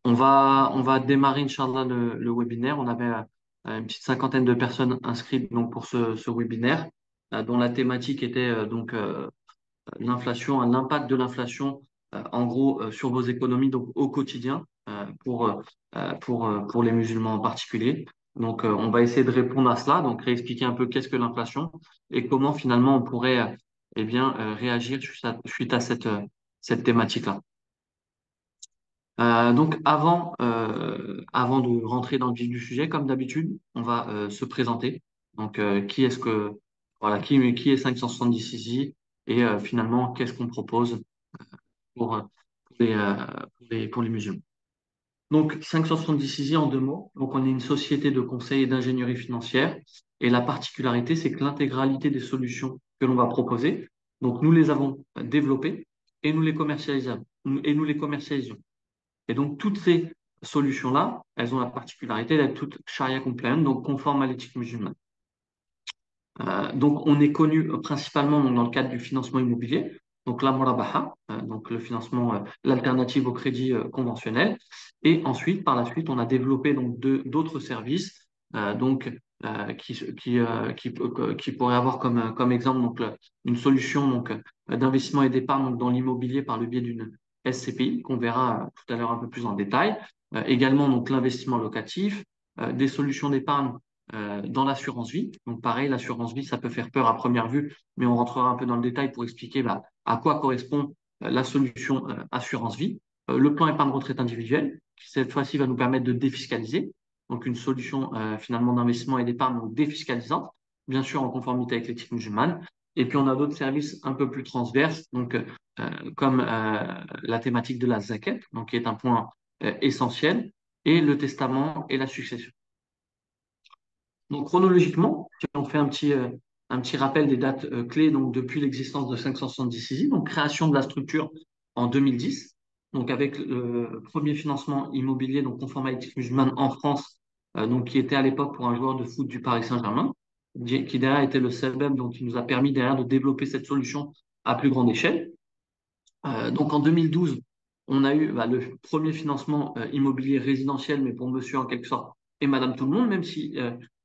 On va démarrer, Inch'Allah, le webinaire. On avait une petite cinquantaine de personnes inscrites donc, pour ce webinaire, dont la thématique était l'inflation, l'impact de l'inflation, en gros, sur vos économies donc, au quotidien, pour les musulmans en particulier. Donc, on va essayer de répondre à cela, donc réexpliquer un peu qu'est-ce que l'inflation et comment finalement on pourrait réagir suite à cette thématique-là. Donc avant de rentrer dans le vif du sujet, comme d'habitude, on va se présenter. Donc voilà, qui est 570 ici et finalement qu'est-ce qu'on propose pour les musulmans. Donc 570 ici en deux mots. Donc on est une société de conseil et d'ingénierie financière et la particularité c'est que l'intégralité des solutions que l'on va proposer, donc nous les avons développées et nous les commercialisons. Et donc, toutes ces solutions-là, elles ont la particularité d'être toutes charia compliant, donc conformes à l'éthique musulmane. Donc, on est connu principalement donc, dans le cadre du financement immobilier, donc la murabaha, donc le financement, l'alternative au crédit conventionnel. Et ensuite, par la suite, on a développé donc d'autres services, donc qui pourraient avoir comme exemple donc une solution donc d'investissement et d'épargne donc, dans l'immobilier par le biais d'une SCPI qu'on verra tout à l'heure un peu plus en détail. Également donc l'investissement locatif, des solutions d'épargne dans l'assurance vie. Donc pareil, l'assurance vie, ça peut faire peur à première vue, mais on rentrera un peu dans le détail pour expliquer à quoi correspond la solution assurance vie. Le plan épargne retraite individuelle, qui cette fois-ci va nous permettre de défiscaliser. Donc une solution finalement d'investissement et d'épargne donc défiscalisante, bien sûr en conformité avec l'éthique musulmane. Et puis on a d'autres services un peu plus transverses, donc comme la thématique de la zakat, donc qui est un point essentiel, et le testament et la succession. Donc chronologiquement, si on fait un petit rappel des dates clés donc depuis l'existence de 570 CISI, donc création de la structure en 2010, donc avec le premier financement immobilier donc conforme à l'éthique musulmane en France, donc qui était à l'époque pour un joueur de foot du Paris Saint-Germain, qui derrière était le CEBEM, donc qui nous a permis derrière de développer cette solution à plus grande échelle. Donc en 2012, on a eu le premier financement immobilier résidentiel, mais pour monsieur en quelque sorte et madame tout le monde, même si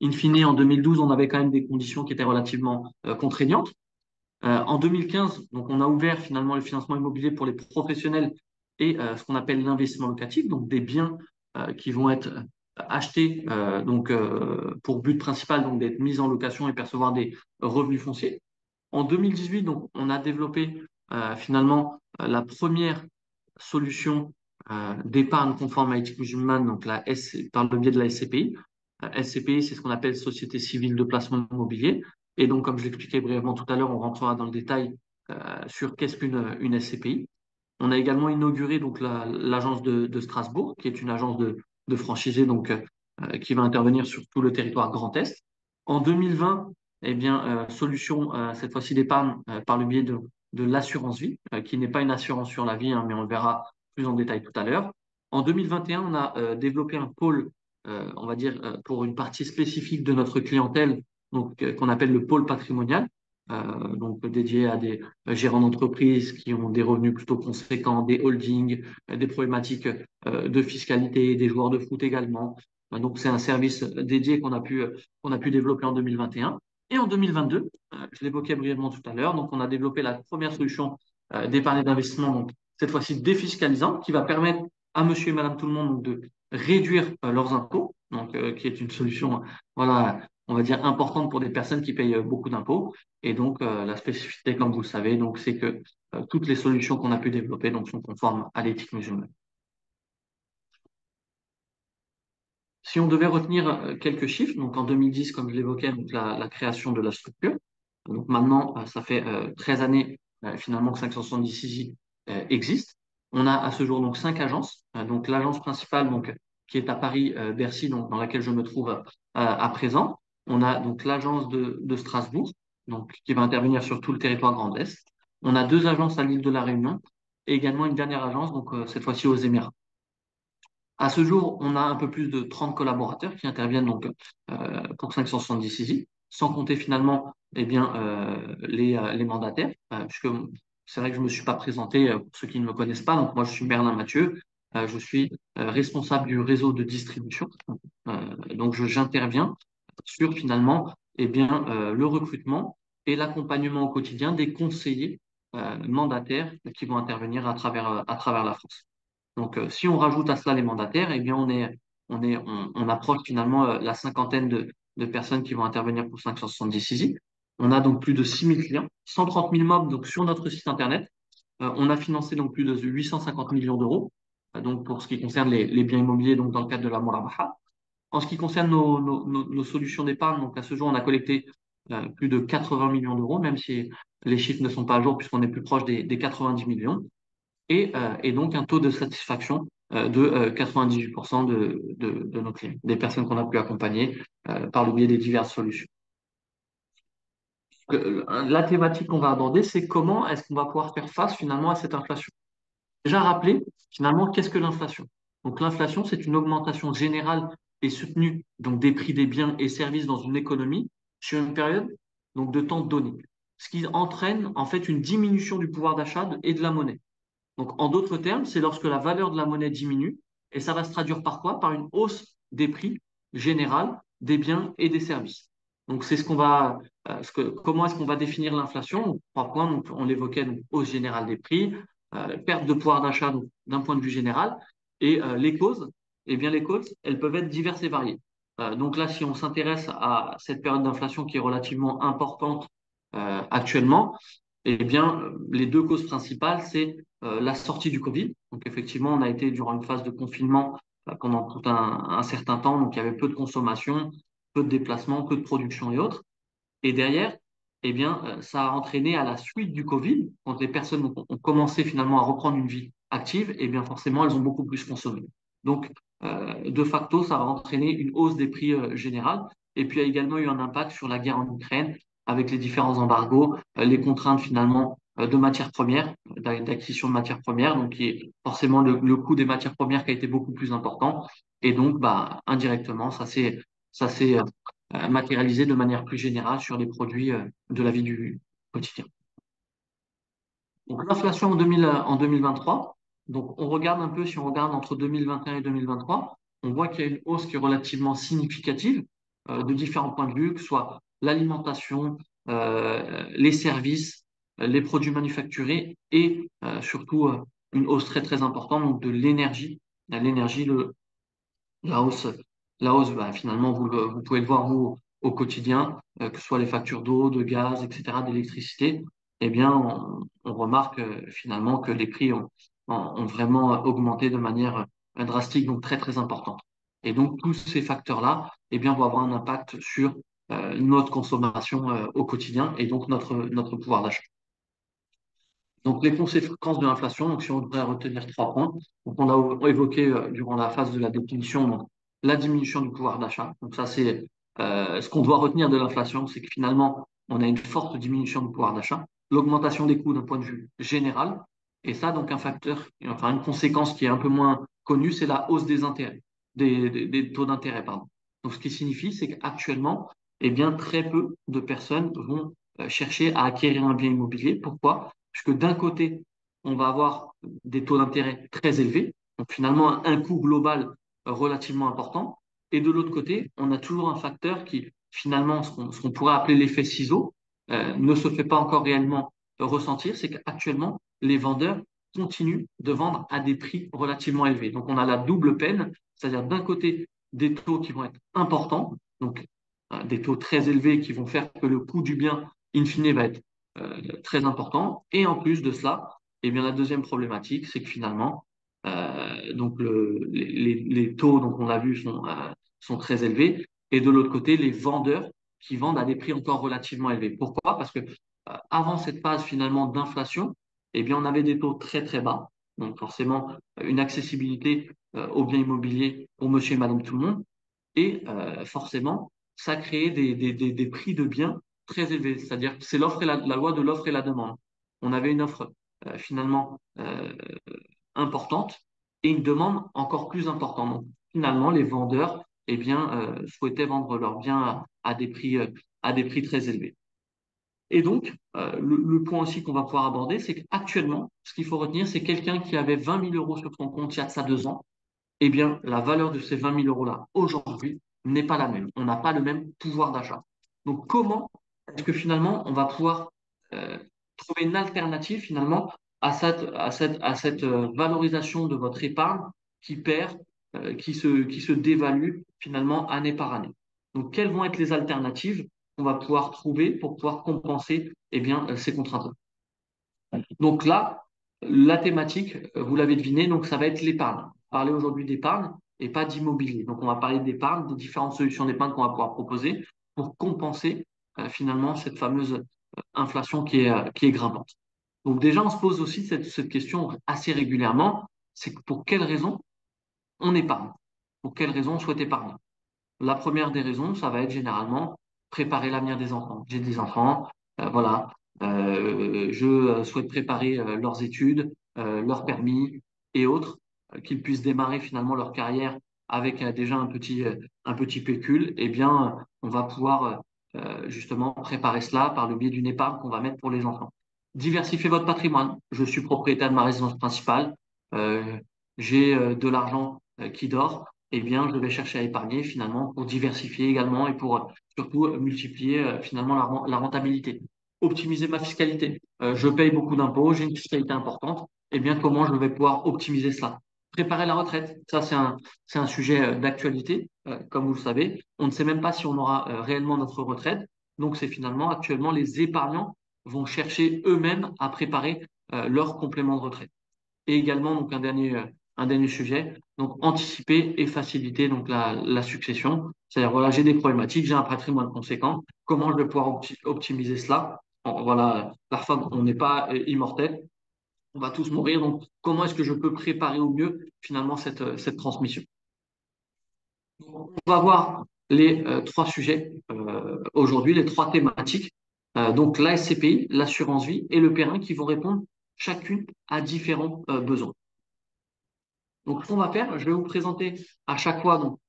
in fine en 2012, on avait quand même des conditions qui étaient relativement contraignantes. En 2015, donc on a ouvert finalement le financement immobilier pour les professionnels et ce qu'on appelle l'investissement locatif, donc des biens qui vont être achetés pour but principal donc d'être mis en location et percevoir des revenus fonciers. En 2018, donc, on a développé finalement la première solution d'épargne conforme à l'éthique musulmane, donc par le biais de la SCPI. SCPI, c'est ce qu'on appelle Société civile de placement immobilier. Et donc, comme je l'expliquais brièvement tout à l'heure, on rentrera dans le détail sur qu'est-ce qu'une SCPI. On a également inauguré donc l'agence de Strasbourg, qui est une agence de franchisés donc qui va intervenir sur tout le territoire Grand Est. En 2020, eh bien, solution cette fois-ci d'épargne par le biais de l'assurance vie, qui n'est pas une assurance sur la vie, hein, mais on le verra plus en détail tout à l'heure. En 2021, on a développé un pôle, on va dire, pour une partie spécifique de notre clientèle, donc qu'on appelle le pôle patrimonial, donc dédié à des gérants d'entreprise qui ont des revenus plutôt conséquents, des holdings, des problématiques de fiscalité, des joueurs de foot également. Donc c'est un service dédié qu'on a pu développer en 2021. Et en 2022, je l'évoquais brièvement tout à l'heure, donc on a développé la première solution d'épargne et d'investissement, donc cette fois-ci défiscalisante, qui va permettre à monsieur et madame tout le monde donc, de réduire leurs impôts, donc qui est une solution, voilà, on va dire importante pour des personnes qui payent beaucoup d'impôts. Et donc la spécificité, comme vous le savez, donc c'est que toutes les solutions qu'on a pu développer donc sont conformes à l'éthique musulmane. Si on devait retenir quelques chiffres, donc en 2010, comme je l'évoquais, donc la création de la structure. Donc maintenant, ça fait 13 années finalement que 570 existe. On a à ce jour donc 5 agences. Donc l'agence principale donc qui est à Paris, Bercy, donc dans laquelle je me trouve à présent. On a donc l'agence de Strasbourg, donc qui va intervenir sur tout le territoire Grand Est. On a 2 agences à l'île de la Réunion et également une dernière agence, donc cette fois-ci aux Émirats. À ce jour, on a un peu plus de 30 collaborateurs qui interviennent donc pour 570 CISI, sans compter finalement eh bien, les mandataires, puisque c'est vrai que je ne me suis pas présenté pour ceux qui ne me connaissent pas. Donc moi, je suis Merlin Mathieu, je suis responsable du réseau de distribution. Donc, j'interviens sur finalement le recrutement et l'accompagnement au quotidien des conseillers mandataires qui vont intervenir à travers la France. Donc, si on rajoute à cela les mandataires, eh bien, on approche finalement la cinquantaine de personnes qui vont intervenir pour 570 Easy. On a donc plus de 6 000 clients, 130 000 mobs donc, sur notre site internet. On a financé donc plus de 850 millions d'euros donc pour ce qui concerne les biens immobiliers donc dans le cadre de la Murabaha. En ce qui concerne nos solutions d'épargne, donc à ce jour, on a collecté plus de 80 millions d'euros, même si les chiffres ne sont pas à jour puisqu'on est plus proche des 90 millions et donc un taux de satisfaction de 98% de nos clients, des personnes qu'on a pu accompagner par le biais des diverses solutions. La thématique qu'on va aborder, c'est comment est-ce qu'on va pouvoir faire face finalement à cette inflation. Déjà rappeler finalement qu'est-ce que l'inflation. Donc l'inflation, c'est une augmentation générale et soutenue donc des prix des biens et services dans une économie sur une période donc de temps donné, ce qui entraîne en fait une diminution du pouvoir d'achat et de la monnaie. Donc, en d'autres termes, c'est lorsque la valeur de la monnaie diminue, et ça va se traduire par quoi? Par une hausse des prix généraux des biens et des services. Donc, c'est comment est-ce qu'on va définir l'inflation? Trois points, donc, on l'évoquait, donc, hausse générale des prix, perte de pouvoir d'achat donc, d'un point de vue général, et les causes, eh bien, les causes, elles peuvent être diverses et variées. Donc là, si on s'intéresse à cette période d'inflation qui est relativement importante actuellement, eh bien, les deux causes principales, c'est la sortie du Covid. Donc, effectivement, on a été durant une phase de confinement pendant tout un certain temps. Donc, il y avait peu de consommation, peu de déplacements, peu de production et autres. Et derrière, eh bien, ça a entraîné à la suite du Covid, quand les personnes ont commencé finalement à reprendre une vie active, eh bien, forcément, elles ont beaucoup plus consommé. Donc, de facto, ça va entraîner une hausse des prix générales. Et puis, il y a également eu un impact sur la guerre en Ukraine avec les différents embargos, les contraintes finalement de matières premières, d'acquisition de matières premières, donc qui est forcément le coût des matières premières qui a été beaucoup plus important. Et donc, bah, indirectement, ça s'est matérialisé de manière plus générale sur les produits de la vie du quotidien. Donc l'inflation en 2023, donc on regarde un peu, si on regarde entre 2021 et 2023, on voit qu'il y a une hausse qui est relativement significative de différents points de vue, que ce soit l'alimentation, les services, les produits manufacturés et surtout une hausse très très importante donc de l'énergie. L'énergie, la hausse, bah, finalement, vous pouvez le voir vous au quotidien, que ce soit les factures d'eau, de gaz, etc., d'électricité, eh bien, on remarque finalement que les prix ont vraiment augmenté de manière drastique, donc très, très importante. Et donc, tous ces facteurs-là, eh bien, vont avoir un impact sur notre consommation au quotidien et donc notre pouvoir d'achat. Donc, les conséquences de l'inflation, donc si on devrait retenir trois points, donc on a évoqué durant la phase de la définition donc, la diminution du pouvoir d'achat. Donc, ça, c'est ce qu'on doit retenir de l'inflation, c'est que finalement, on a une forte diminution du pouvoir d'achat, l'augmentation des coûts d'un point de vue général, et ça, donc, un facteur, enfin, une conséquence qui est un peu moins connue, c'est la hausse des intérêts, des taux d'intérêt, pardon. Donc, ce qui signifie, c'est qu'actuellement, eh bien, très peu de personnes vont chercher à acquérir un bien immobilier. Pourquoi? Puisque d'un côté, on va avoir des taux d'intérêt très élevés, donc finalement un coût global relativement important, et de l'autre côté, on a toujours un facteur qui, finalement, ce qu'on pourrait appeler l'effet ciseau, ne se fait pas encore réellement ressentir, c'est qu'actuellement, les vendeurs continuent de vendre à des prix relativement élevés. Donc on a la double peine, c'est-à-dire d'un côté, des taux qui vont être importants, donc des taux très élevés qui vont faire que le coût du bien, in fine, va être très important. Et en plus de cela, eh bien, la deuxième problématique, c'est que finalement, donc les taux, donc on l'a vu, sont très élevés. Et de l'autre côté, les vendeurs qui vendent à des prix encore relativement élevés. Pourquoi? Parce que avant cette phase finalement d'inflation, eh bien, on avait des taux très très bas. Donc forcément, une accessibilité aux biens immobiliers pour monsieur et madame tout le monde. Et forcément, ça crée des prix de biens très élevés. C'est-à-dire que c'est la loi de l'offre et la demande. On avait une offre finalement importante et une demande encore plus importante. Donc, finalement, les vendeurs eh bien, souhaitaient vendre leurs biens à des prix très élevés. Et donc, le point aussi qu'on va pouvoir aborder, c'est qu'actuellement, ce qu'il faut retenir, c'est quelqu'un qui avait 20 000 euros sur son compte il y a de ça 2 ans, eh bien, la valeur de ces 20 000 euros-là, aujourd'hui, n'est pas la même. On n'a pas le même pouvoir d'achat. Donc, comment est-ce que finalement, on va pouvoir euh, trouver une alternative finalement à cette valorisation de votre épargne qui perd, qui se dévalue finalement année par année. Donc, quelles vont être les alternatives qu'on va pouvoir trouver pour pouvoir compenser eh bien, ces contraintes? Donc là, la thématique, vous l'avez deviné, donc ça va être l'épargne. On va parler aujourd'hui d'épargne et pas d'immobilier. Donc on va parler d'épargne, des différentes solutions d'épargne qu'on va pouvoir proposer pour compenser finalement cette fameuse inflation qui est grimpante. Donc déjà, on se pose aussi cette question assez régulièrement, c'est que pour quelles raisons on épargne? Pour quelles raisons on souhaite épargner? La première des raisons, ça va être généralement préparer l'avenir des enfants. J'ai des enfants, voilà, je souhaite préparer leurs études, leur permis et autres, qu'ils puissent démarrer finalement leur carrière avec déjà un petit pécule. Eh bien, on va pouvoir justement préparer cela par le biais d'une épargne qu'on va mettre pour les enfants. Diversifier votre patrimoine. Je suis propriétaire de ma résidence principale, euh, j'ai de l'argent qui dort, eh bien, je vais chercher à épargner finalement pour diversifier également et pour surtout multiplier finalement la rentabilité. Optimiser ma fiscalité. Je paye beaucoup d'impôts, j'ai une fiscalité importante. Eh bien, comment je vais pouvoir optimiser cela? Préparer la retraite. Ça, c'est un sujet d'actualité, comme vous le savez. On ne sait même pas si on aura réellement notre retraite. Donc, c'est finalement actuellement les épargnants vont chercher eux-mêmes à préparer leur complément de retraite. Et également, donc, un dernier sujet, donc anticiper et faciliter donc la succession. C'est-à-dire, voilà, j'ai des problématiques, j'ai un patrimoine conséquent, comment je vais pouvoir optimiser cela? Bon, voilà, parfois, on n'est pas immortel, on va tous mourir, donc comment est-ce que je peux préparer au mieux finalement cette transmission? On va voir les trois sujets aujourd'hui, les trois thématiques. Donc la SCPI, l'assurance vie et le Perrin qui vont répondre chacune à différents besoins. Donc, ce qu'on va faire, je vais vous présenter à chaque fois donc,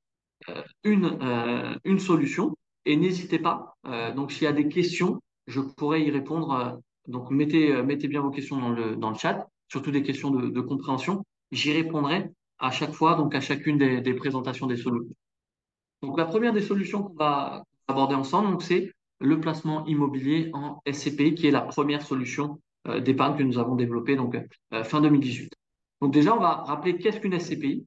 une solution et n'hésitez pas, donc s'il y a des questions, je pourrais y répondre. Donc, mettez bien vos questions dans le chat, surtout des questions de compréhension. J'y répondrai à chaque fois, donc à chacune des présentations des solutions. Donc, la première des solutions qu'on va aborder ensemble, donc, c'est le placement immobilier en SCPI, qui est la première solution d'épargne que nous avons développée donc, fin 2018. Donc déjà, on va rappeler qu'est-ce qu'une SCPI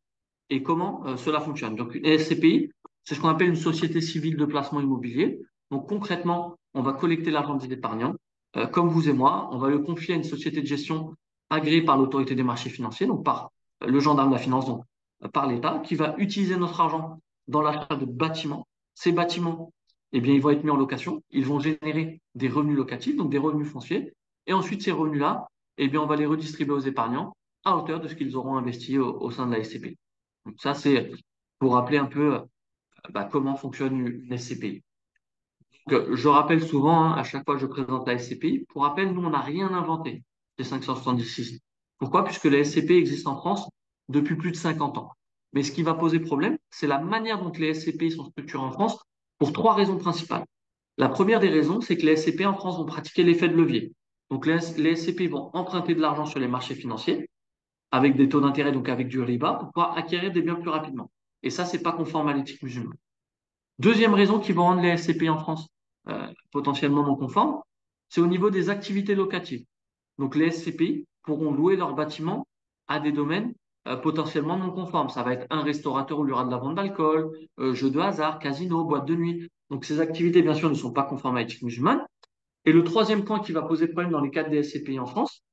et comment cela fonctionne. Donc une SCPI, c'est ce qu'on appelle une société civile de placement immobilier. Donc concrètement, on va collecter l'argent des épargnants, comme vous et moi, on va le confier à une société de gestion agréée par l'autorité des marchés financiers, donc par le gendarme de la finance, donc par l'État, qui va utiliser notre argent dans l'achat de bâtiments. Ces bâtiments, eh bien, ils vont être mis en location, ils vont générer des revenus locatifs, donc des revenus fonciers, et ensuite ces revenus-là, eh bien, on va les redistribuer aux épargnants à hauteur de ce qu'ils auront investi au sein de la SCPI. Donc ça, c'est pour rappeler un peu comment fonctionne une SCPI. Donc, je rappelle souvent, hein, à chaque fois que je présente la SCPI, pour rappel, nous, on n'a rien inventé des 576. Pourquoi? Puisque la SCPI existe en France depuis plus de 50 ans. Mais ce qui va poser problème, c'est la manière dont les SCPI sont structurées en France pour trois raisons principales. La première des raisons, c'est que les SCPI en France vont pratiquer l'effet de levier. Donc les SCPI vont emprunter de l'argent sur les marchés financiers avec des taux d'intérêt, donc avec du riba, pour pouvoir acquérir des biens plus rapidement. Et ça, c'est pas conforme à l'éthique musulmane. Deuxième raison qui va rendre les SCPI en France potentiellement non conformes, c'est au niveau des activités locatives. Donc les SCPI pourront louer leurs bâtiments à des domaines potentiellement non conformes. Ça va être un restaurateur où il y aura de la vente d'alcool, jeux de hasard, casino, boîte de nuit. Donc ces activités, bien sûr, ne sont pas conformes à l'éthique musulmane. Et le troisième point qui va poser problème dans les cadres des SCPI en France,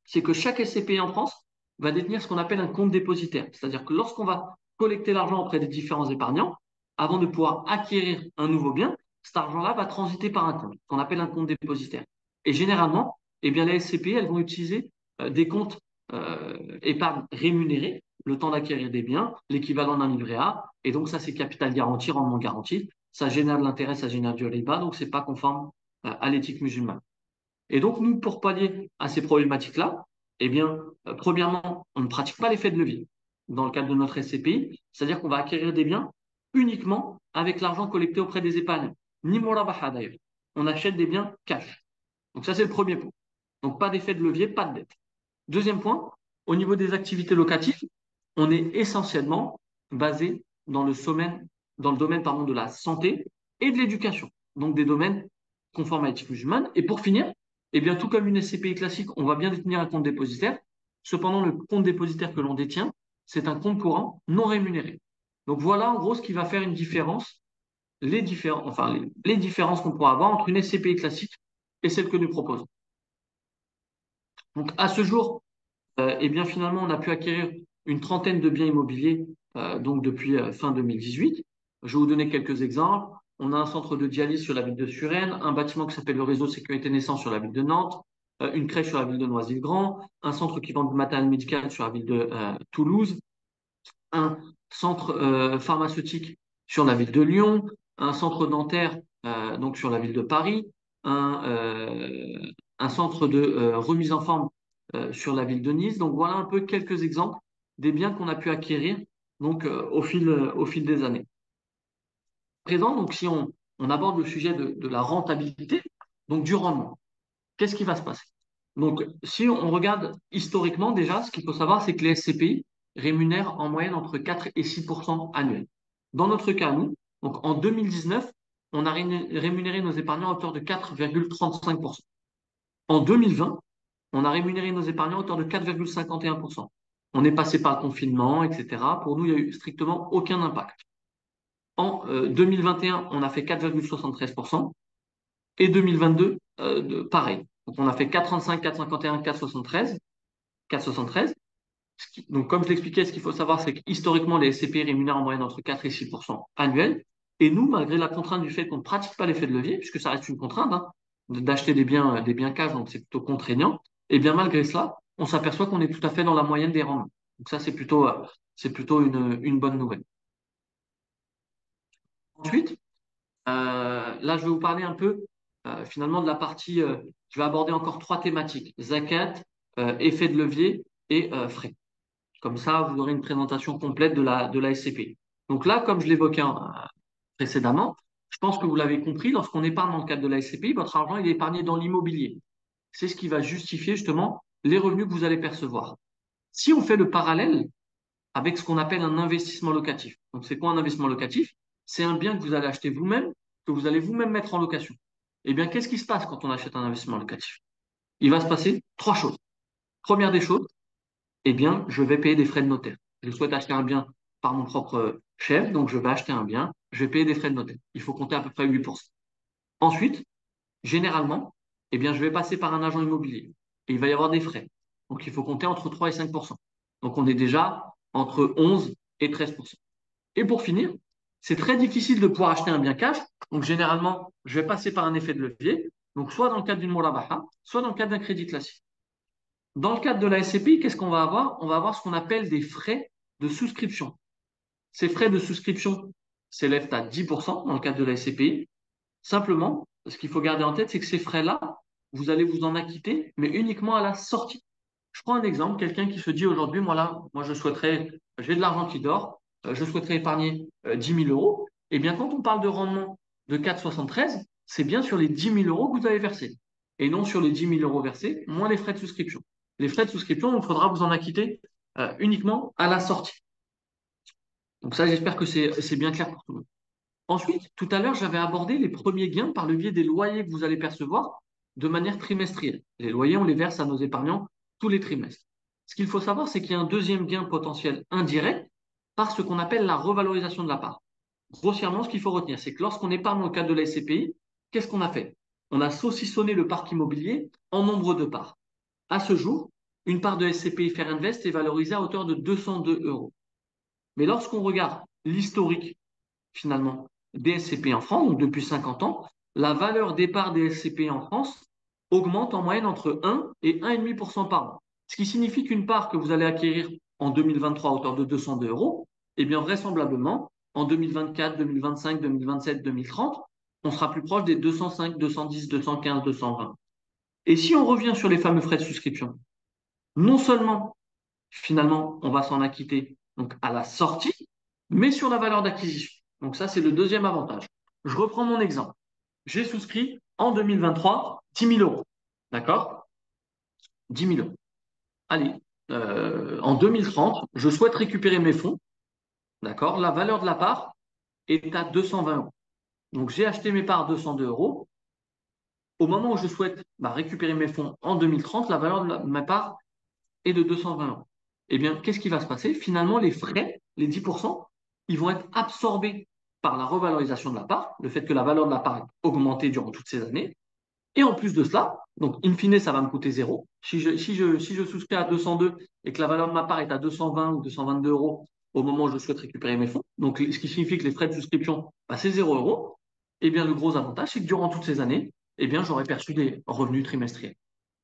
c'est que chaque SCPI en France va détenir ce qu'on appelle un compte dépositaire. C'est-à-dire que lorsqu'on va collecter l'argent auprès des différents épargnants, avant de pouvoir acquérir un nouveau bien, cet argent-là va transiter par un compte, qu'on appelle un compte dépositaire. Et généralement, eh bien, les SCPI, elles vont utiliser des comptes épargne rémunérés, le temps d'acquérir des biens, l'équivalent d'un livret A. Et donc, ça, c'est capital garanti, rendement garanti. Ça génère de l'intérêt, ça génère du riba, donc c'est pas conforme à l'éthique musulmane. Et donc, nous, pour pallier à ces problématiques-là, eh bien, premièrement, on ne pratique pas l'effet de levier dans le cadre de notre SCPI, c'est-à-dire qu'on va acquérir des biens uniquement avec l'argent collecté auprès des épargnants, ni murabaha d'ailleurs. on achète des biens cash. Donc ça, c'est le premier point. Donc pas d'effet de levier, pas de dette. Deuxième point, au niveau des activités locatives, on est essentiellement basé dans le domaine pardon, de la santé et de l'éducation. Donc des domaines conformes à l'éthique musulmane. Et pour finir, eh bien, tout comme une SCPI classique, on va bien détenir un compte dépositaire. Cependant, le compte dépositaire que l'on détient, c'est un compte courant non rémunéré. Donc voilà en gros ce qui va faire une différence, les différences qu'on pourra avoir entre une SCPI classique et celle que nous proposons. Donc à ce jour, eh bien, finalement, on a pu acquérir une trentaine de biens immobiliers donc depuis fin 2018. Je vais vous donner quelques exemples. On a un centre de dialyse sur la ville de Suresnes, un bâtiment qui s'appelle le réseau sécurité naissance sur la ville de Nantes, une crèche sur la ville de Noisy-le-Grand, un centre qui vend du matériel médical sur la ville de Toulouse, un centre pharmaceutique sur la ville de Lyon, un centre dentaire donc sur la ville de Paris, un, un centre de remise en forme sur la ville de Nice. Donc voilà un peu quelques exemples des biens qu'on a pu acquérir donc au fil des années. Présent, donc si on aborde le sujet de la rentabilité, donc du rendement, qu'est-ce qui va se passer? Donc, si on regarde historiquement déjà, ce qu'il faut savoir, c'est que les SCPI rémunèrent en moyenne entre 4 et 6 annuels. Dans notre cas, nous, donc en 2019, on a rémunéré nos épargnants à hauteur de 4,35%. En 2020, on a rémunéré nos épargnants à hauteur de 4,51%. On est passé par le confinement, etc. Pour nous, il n'y a eu strictement aucun impact. En 2021, on a fait 4,73%. Et 2022, pareil. Donc, on a fait 4,35, 4,51, 4,73. 4,73. Donc, comme je l'expliquais, ce qu'il faut savoir, c'est que historiquement, les SCPI rémunèrent en moyenne entre 4 et 6 annuels. Et nous, malgré la contrainte du fait qu'on ne pratique pas l'effet de levier, puisque ça reste une contrainte, hein, d'acheter des biens cash, donc c'est plutôt contraignant, et bien malgré cela, on s'aperçoit qu'on est tout à fait dans la moyenne des rendements. Donc ça, c'est plutôt une bonne nouvelle. Ensuite, là, je vais vous parler un peu finalement de la partie, je vais aborder encore trois thématiques, zakat, effet de levier et frais. Comme ça, vous aurez une présentation complète de la SCPI. Donc là, comme je l'évoquais précédemment, je pense que vous l'avez compris, lorsqu'on épargne dans le cadre de la SCPI, votre argent il est épargné dans l'immobilier. C'est ce qui va justifier justement les revenus que vous allez percevoir. Si on fait le parallèle avec ce qu'on appelle un investissement locatif. Donc, c'est quoi un investissement locatif? C'est un bien que vous allez acheter vous-même, que vous allez vous-même mettre en location. Eh bien, qu'est-ce qui se passe quand on achète un investissement locatif? Il va se passer trois choses. Première des choses, eh bien, je vais payer des frais de notaire. Je souhaite acheter un bien par mon propre chef, donc je vais acheter un bien, je vais payer des frais de notaire. Il faut compter à peu près 8%. Ensuite, généralement, eh bien, je vais passer par un agent immobilier et il va y avoir des frais. Donc, il faut compter entre 3 et 5%. Donc, on est déjà entre 11 et 13%. Et pour finir, c'est très difficile de pouvoir acheter un bien cash. Donc, généralement, je vais passer par un effet de levier. Donc, soit dans le cadre d'une murabaha, soit dans le cadre d'un crédit classique. Dans le cadre de la SCPI, qu'est-ce qu'on va avoir? On va avoir ce qu'on appelle des frais de souscription. Ces frais de souscription s'élèvent à 10% dans le cadre de la SCPI. Simplement, ce qu'il faut garder en tête, c'est que ces frais-là, vous allez vous en acquitter, mais uniquement à la sortie. Je prends un exemple, quelqu'un qui se dit aujourd'hui, moi je souhaiterais, j'ai de l'argent qui dort, je souhaiterais épargner 10 000 euros. Eh bien, quand on parle de rendement de 4,73, c'est bien sur les 10 000 euros que vous avez versés, et non sur les 10 000 euros versés, moins les frais de souscription. Les frais de souscription, il faudra vous en acquitter uniquement à la sortie. Donc ça, j'espère que c'est bien clair pour tout le monde. Ensuite, tout à l'heure, j'avais abordé les premiers gains par le biais des loyers que vous allez percevoir de manière trimestrielle. Les loyers, on les verse à nos épargnants tous les trimestres. Ce qu'il faut savoir, c'est qu'il y a un deuxième gain potentiel indirect par ce qu'on appelle la revalorisation de la part. Grossièrement, ce qu'il faut retenir, c'est que lorsqu'on épargne dans le cadre de la SCPI, qu'est-ce qu'on a fait? On a saucissonné le parc immobilier en nombre de parts. À ce jour, une part de SCPI Fair Invest est valorisée à hauteur de 202 euros. Mais lorsqu'on regarde l'historique finalement des SCPI en France, donc depuis 50 ans, la valeur des parts des SCPI en France augmente en moyenne entre 1 et 1,5% par an. Ce qui signifie qu'une part que vous allez acquérir en 2023 à hauteur de 202 euros, eh bien vraisemblablement, en 2024, 2025, 2027, 2030, on sera plus proche des 205, 210, 215, 220. Et si on revient sur les fameux frais de souscription, non seulement finalement on va s'en acquitter donc à la sortie, mais sur la valeur d'acquisition. Donc ça, c'est le deuxième avantage. Je reprends mon exemple. J'ai souscrit en 2023, 10 000 euros. D'accord? 10 000 euros. Allez, en 2030, je souhaite récupérer mes fonds. D'accord? La valeur de la part est à 220 euros. Donc, j'ai acheté mes parts à 202 euros. Au moment où je souhaite récupérer mes fonds en 2030, la valeur de ma part est de 220 euros. Eh bien, qu'est-ce qui va se passer? Finalement, les frais, les 10%, ils vont être absorbés par la revalorisation de la part, le fait que la valeur de la part ait augmenté durant toutes ces années. Et en plus de cela, donc in fine, ça va me coûter zéro. Si je souscris à 202 et que la valeur de ma part est à 220 ou 222 euros au moment où je souhaite récupérer mes fonds, donc ce qui signifie que les frais de souscription, c'est 0 euros, eh bien le gros avantage, c'est que durant toutes ces années, eh bien j'aurai perçu des revenus trimestriels.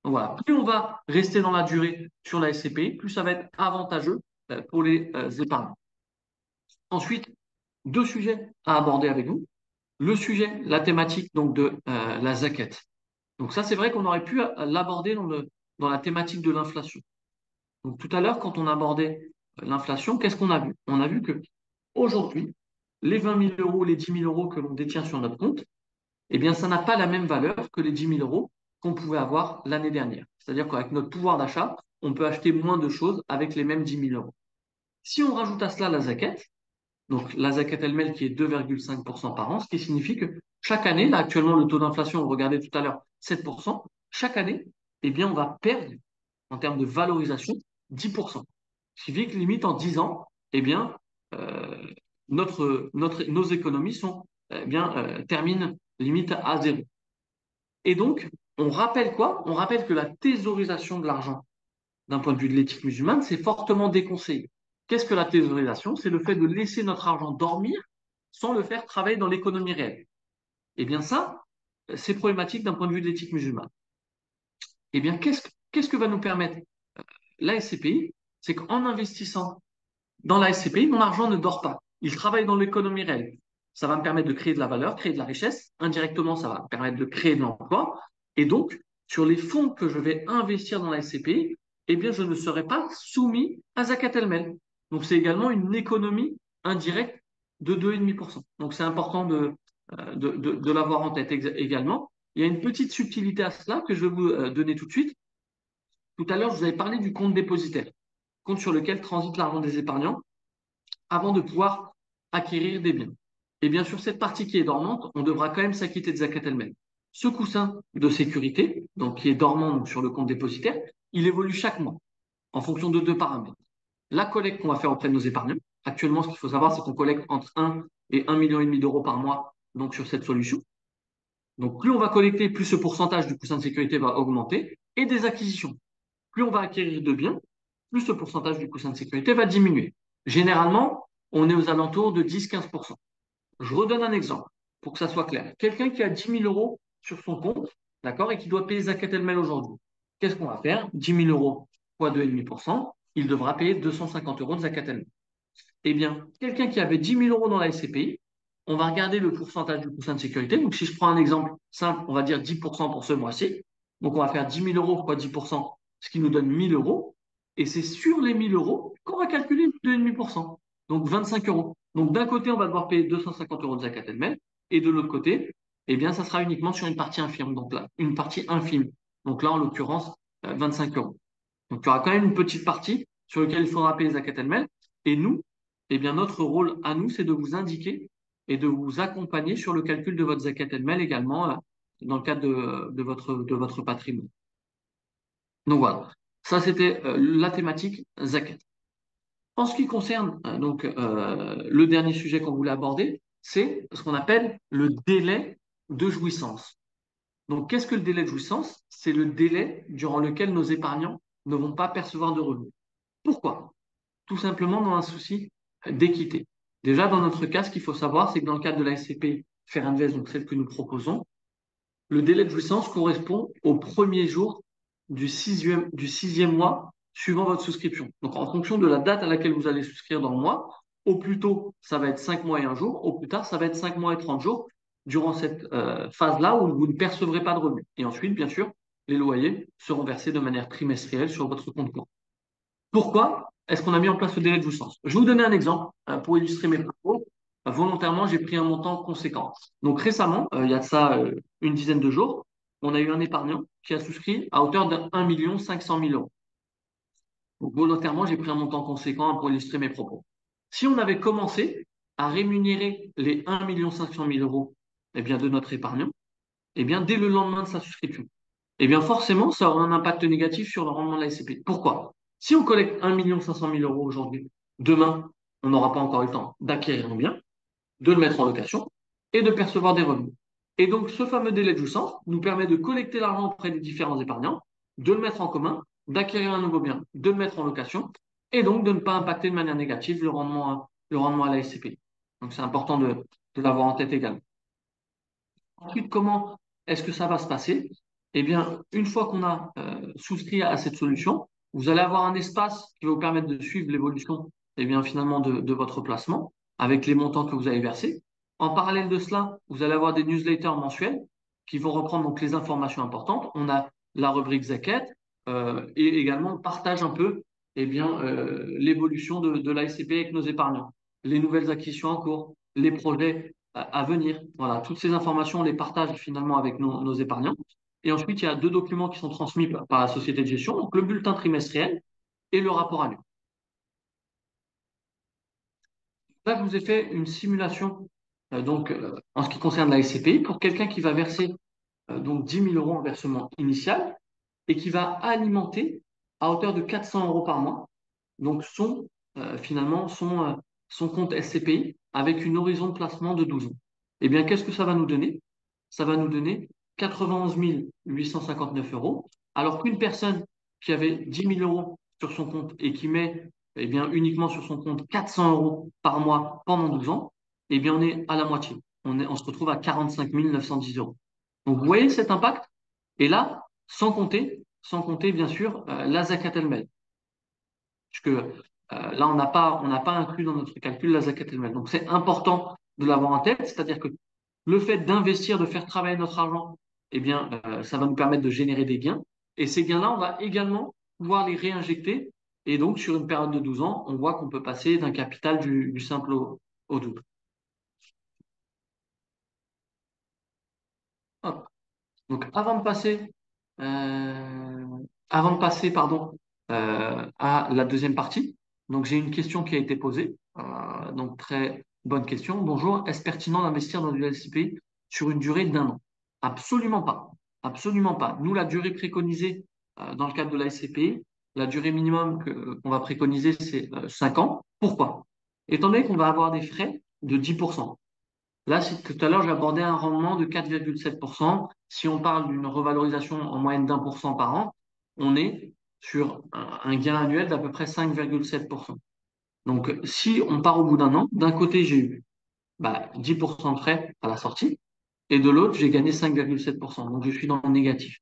Donc voilà, plus on va rester dans la durée sur la SCPI, plus ça va être avantageux pour les épargnants. Ensuite, deux sujets à aborder avec vous. Le sujet, la thématique donc de la zakat. Donc ça, c'est vrai qu'on aurait pu l'aborder dans la thématique de l'inflation. Donc tout à l'heure, quand on abordait l'inflation, qu'est-ce qu'on a vu? On a vu que aujourd'hui, les 20 000 euros, les 10 000 euros que l'on détient sur notre compte, eh bien, ça n'a pas la même valeur que les 10 000 euros qu'on pouvait avoir l'année dernière. C'est-à-dire qu'avec notre pouvoir d'achat, on peut acheter moins de choses avec les mêmes 10 000 euros. Si on rajoute à cela la zakat, donc la zakat elle-même qui est 2,5% par an, ce qui signifie que chaque année, là actuellement le taux d'inflation, on regardait tout à l'heure, 7%, chaque année, eh bien on va perdre en termes de valorisation 10%. Ce qui fait que limite en 10 ans, eh bien euh, nos économies terminent limite à zéro. Et donc, on rappelle quoi? On rappelle que la thésaurisation de l'argent d'un point de vue de l'éthique musulmane, c'est fortement déconseillé. Qu'est-ce que la thésaurisation? C'est le fait de laisser notre argent dormir sans le faire travailler dans l'économie réelle. Eh bien ça, c'est problématique d'un point de vue de l'éthique musulmane. Eh bien, qu'est-ce que va nous permettre la SCPI? C'est qu'en investissant dans la SCPI, mon argent ne dort pas. Il travaille dans l'économie réelle. Ça va me permettre de créer de la valeur, créer de la richesse. Indirectement, ça va me permettre de créer de l'emploi. Et donc, sur les fonds que je vais investir dans la SCPI, eh bien, je ne serai pas soumis à Zakat el-Mel. Donc, c'est également une économie indirecte de 2,5%. Donc, c'est important de l'avoir en tête également. Il y a une petite subtilité à cela que je vais vous donner tout de suite. Tout à l'heure, je vous avais parlé du compte dépositaire, compte sur lequel transite l'argent des épargnants avant de pouvoir acquérir des biens. Et bien sûr, cette partie qui est dormante, on devra quand même s'acquitter de zakat elle-même. Ce coussin de sécurité, donc qui est dormant donc, sur le compte dépositaire, il évolue chaque mois en fonction de deux paramètres. La collecte qu'on va faire auprès de nos épargnants. Actuellement, ce qu'il faut savoir, c'est qu'on collecte entre 1 et 1,5 million d'euros par mois donc, sur cette solution. Donc, plus on va collecter, plus ce pourcentage du coussin de sécurité va augmenter. Et des acquisitions. Plus on va acquérir de biens, plus ce pourcentage du coussin de sécurité va diminuer. Généralement, on est aux alentours de 10-15%. Je redonne un exemple pour que ça soit clair. Quelqu'un qui a 10 000 euros sur son compte, d'accord, et qui doit payer Zakat el-Mel aujourd'hui. Qu'est-ce qu'on va faire? 10 000 euros fois 2,5%, il devra payer 250 euros de Zakat el-Mel. Eh bien, quelqu'un qui avait 10 000 euros dans la SCPI, on va regarder le pourcentage du coussin de sécurité. Donc, si je prends un exemple simple, on va dire 10% pour ce mois-ci. Donc, on va faire 10 000 euros fois 10%, ce qui nous donne 1 000 euros. Et c'est sur les 1 000 euros qu'on va calculer 2,5%. Donc, 25 euros. Donc, d'un côté, on va devoir payer 250 euros de zakat el-mel. Et de l'autre côté, eh bien, ça sera uniquement sur une partie infime. Donc là, une partie infime. Donc là, en l'occurrence, 25 euros. Donc, il y aura quand même une petite partie sur laquelle il faudra payer zakat el-mel. Et nous, eh bien, notre rôle à nous, c'est de vous indiquer et de vous accompagner sur le calcul de votre zakat el-mel également dans le cadre de votre patrimoine. Donc voilà, ça c'était la thématique zakat. En ce qui concerne le dernier sujet qu'on voulait aborder, c'est ce qu'on appelle le délai de jouissance. Donc qu'est-ce que le délai de jouissance? C'est le délai durant lequel nos épargnants ne vont pas percevoir de revenus. Pourquoi? Tout simplement dans un souci d'équité. Déjà, dans notre cas, ce qu'il faut savoir, c'est que dans le cadre de la SCP Fair Invest, donc celle que nous proposons, le délai de jouissance correspond au premier jour du sixième mois suivant votre souscription. Donc, en fonction de la date à laquelle vous allez souscrire dans le mois, au plus tôt, ça va être 5 mois et 1 jour, au plus tard, ça va être 5 mois et 30 jours durant cette phase-là où vous ne percevrez pas de revenus. Et ensuite, bien sûr, les loyers seront versés de manière trimestrielle sur votre compte courant. Pourquoi est-ce qu'on a mis en place ce délai de jouissance? Je vais vous donner un exemple pour illustrer mes propos. volontairement, j'ai pris un montant conséquent. Donc récemment, il y a de ça une dizaine de jours, on a eu un épargnant qui a souscrit à hauteur de 1 500 000 euros. Donc volontairement, j'ai pris un montant conséquent pour illustrer mes propos. Si on avait commencé à rémunérer les 1 500 000 euros de notre épargnant, dès le lendemain de sa souscription, forcément, ça aura un impact négatif sur le rendement de la SCPI. Pourquoi? Si on collecte 1 500 000 euros aujourd'hui, demain, on n'aura pas encore eu le temps d'acquérir un bien, de le mettre en location et de percevoir des revenus. Et donc, ce fameux délai de jouissance nous permet de collecter l'argent auprès des différents épargnants, de le mettre en commun, d'acquérir un nouveau bien, de le mettre en location et donc de ne pas impacter de manière négative le rendement à la SCPI. Donc, c'est important de l'avoir en tête également. Ensuite, comment est-ce que ça va se passer? Une fois qu'on a souscrit à cette solution, vous allez avoir un espace qui va vous permettre de suivre l'évolution finalement de votre placement avec les montants que vous avez versés. En parallèle de cela, vous allez avoir des newsletters mensuels qui vont reprendre donc les informations importantes. On a la rubrique Zakat et également on partage un peu l'évolution de la SCP avec nos épargnants, les nouvelles acquisitions en cours, les projets à venir. Voilà, toutes ces informations, on les partage finalement avec nos épargnants. Et ensuite, il y a deux documents qui sont transmis par la société de gestion, donc le bulletin trimestriel et le rapport annuel. Là, je vous ai fait une simulation en ce qui concerne la SCPI pour quelqu'un qui va verser donc 10 000 euros en versement initial et qui va alimenter à hauteur de 400 euros par mois donc finalement son compte SCPI avec une horizon de placement de 12 ans. Qu'est-ce que ça va nous donner? Ça va nous donner 91 859 euros, alors qu'une personne qui avait 10 000 euros sur son compte et qui met uniquement sur son compte 400 euros par mois pendant 12 ans, on est à la moitié. On se retrouve à 45 910 euros. Donc, vous voyez cet impact? Et là, sans compter bien sûr la zakat el-Mel. Puisque là, on n'a pas inclus dans notre calcul la zakat el-Mel. Donc, c'est important de l'avoir en tête, c'est-à-dire que le fait d'investir, de faire travailler notre argent, ça va nous permettre de générer des gains. Et ces gains-là, on va également pouvoir les réinjecter. Et donc, sur une période de 12 ans, on voit qu'on peut passer d'un capital du simple au double. Hop. Donc, avant de passer, pardon, à la deuxième partie, donc j'ai une question qui a été posée. Donc, très bonne question. Bonjour, est-ce pertinent d'investir dans du LCP sur une durée d'un an? Absolument pas. Absolument pas. Nous, la durée préconisée dans le cadre de la SCPI, la durée minimum qu'on va préconiser, c'est 5 ans. Pourquoi? Étant donné qu'on va avoir des frais de 10%. Là, tout à l'heure, j'ai abordé un rendement de 4,7%. Si on parle d'une revalorisation en moyenne d'1% par an, on est sur un gain annuel d'à peu près 5,7%. Donc, si on part au bout d'un an, d'un côté, j'ai eu 10% de frais à la sortie, et de l'autre, j'ai gagné 5,7%. Donc, je suis dans le négatif.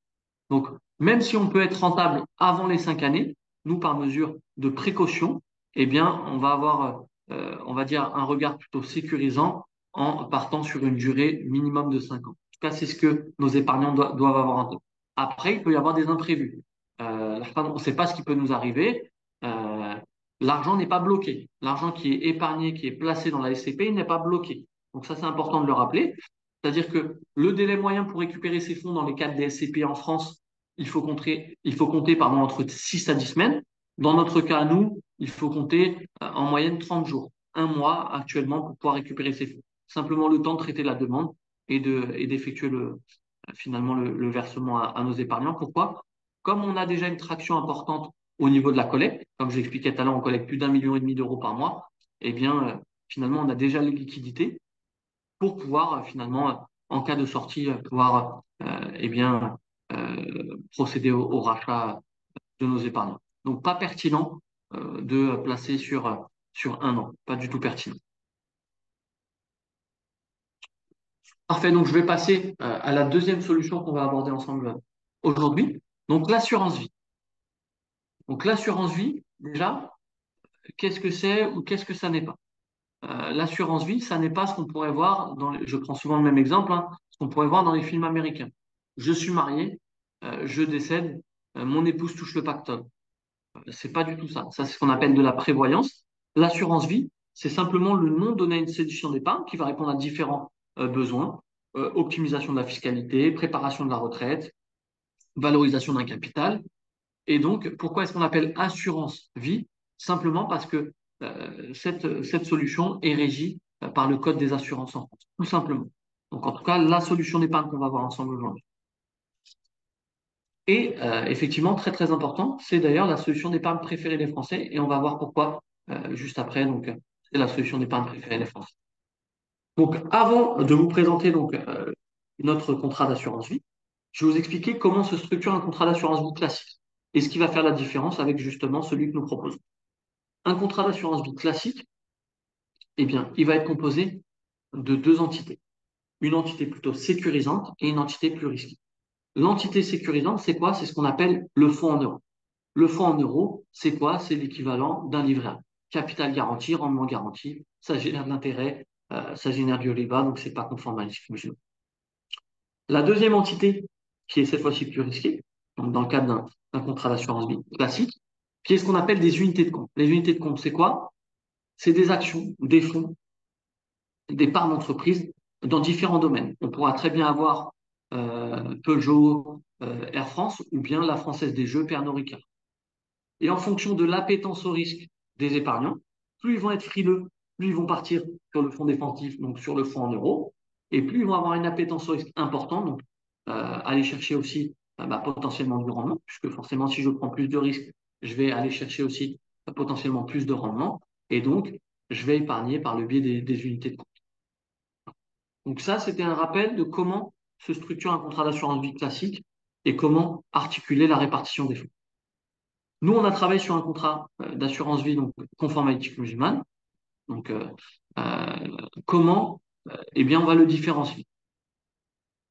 Donc, même si on peut être rentable avant les 5 années, nous, par mesure de précaution, on va avoir, on va dire, un regard plutôt sécurisant en partant sur une durée minimum de 5 ans. En tout cas, c'est ce que nos épargnants doivent avoir en tête. Après, il peut y avoir des imprévus. On ne sait pas ce qui peut nous arriver. Euh, L'argent n'est pas bloqué. L'argent qui est épargné, qui est placé dans la SCPI n'est pas bloqué. Donc ça, c'est important de le rappeler. C'est-à-dire que le délai moyen pour récupérer ces fonds dans les cadres des SCPI en France, il faut compter entre 6 à 10 semaines. Dans notre cas, nous, il faut compter en moyenne 30 jours, un mois actuellement pour pouvoir récupérer ces fonds. Simplement le temps de traiter la demande et d'effectuer finalement le versement à nos épargnants. Pourquoi? Comme on a déjà une traction importante au niveau de la collecte, comme j'expliquais tout à l'heure, on collecte plus d'1,5 million d'euros par mois, finalement, on a déjà les liquidités pour pouvoir finalement, en cas de sortie, pouvoir procéder au rachat de nos épargnants. Donc, pas pertinent de placer sur un an, pas du tout pertinent. Parfait, donc je vais passer à la deuxième solution qu'on va aborder ensemble aujourd'hui, donc l'assurance vie. Donc l'assurance vie, déjà, qu'est-ce que c'est ou qu'est-ce que ça n'est pas? L'assurance vie, ça n'est pas ce qu'on pourrait voir je prends souvent le même exemple, hein, ce qu'on pourrait voir dans les films américains. Je suis marié, je décède, mon épouse touche le pactole. C'est pas du tout ça. Ça, c'est ce qu'on appelle de la prévoyance. L'assurance vie, c'est simplement le nom donné à une solution d'épargne qui va répondre à différents besoins, optimisation de la fiscalité, préparation de la retraite, valorisation d'un capital. Et donc, pourquoi est-ce qu'on appelle assurance vie? Simplement parce que cette solution est régie par le Code des assurances en France, tout simplement. Donc, en tout cas, la solution d'épargne qu'on va voir ensemble aujourd'hui. Et effectivement, très très important, c'est d'ailleurs la solution d'épargne préférée des Français, et on va voir pourquoi juste après. Donc, c'est la solution d'épargne préférée des Français. Donc, avant de vous présenter donc notre contrat d'assurance vie, je vais vous expliquer comment se structure un contrat d'assurance vie classique et ce qui va faire la différence avec justement celui que nous proposons. Un contrat d'assurance vie classique, eh bien, il va être composé de deux entités. Une entité plutôt sécurisante et une entité plus risquée. L'entité sécurisante, c'est quoi? C'est ce qu'on appelle le fonds en euros. Le fonds en euros, c'est quoi? C'est l'équivalent d'un livret A. Capital garanti, rendement garanti, ça génère de l'intérêt, ça génère du riba, donc c'est pas conforme à l'exclusion. La deuxième entité, qui est cette fois-ci plus risquée, donc dans le cadre d'un contrat d'assurance vie classique, qui est ce qu'on appelle des unités de compte. Les unités de compte, c'est quoi? C'est des actions, des fonds, des parts d'entreprise dans différents domaines. On pourra très bien avoir Peugeot, Air France ou bien la Française des Jeux, Pernod Ricard. Et en fonction de l'appétence au risque des épargnants, plus ils vont être frileux, plus ils vont partir sur le fonds défensif, donc sur le fonds en euros, et plus ils vont avoir une appétence au risque importante, donc aller chercher aussi potentiellement du rendement, puisque forcément si je prends plus de risques, je vais aller chercher aussi potentiellement plus de rendement, et donc je vais épargner par le biais des unités de compte. Donc ça, c'était un rappel de comment se structure un contrat d'assurance vie classique et comment articuler la répartition des fonds. Nous, on a travaillé sur un contrat d'assurance vie donc conforme à l'éthique musulmane. Donc, comment eh bien, on va le différencier.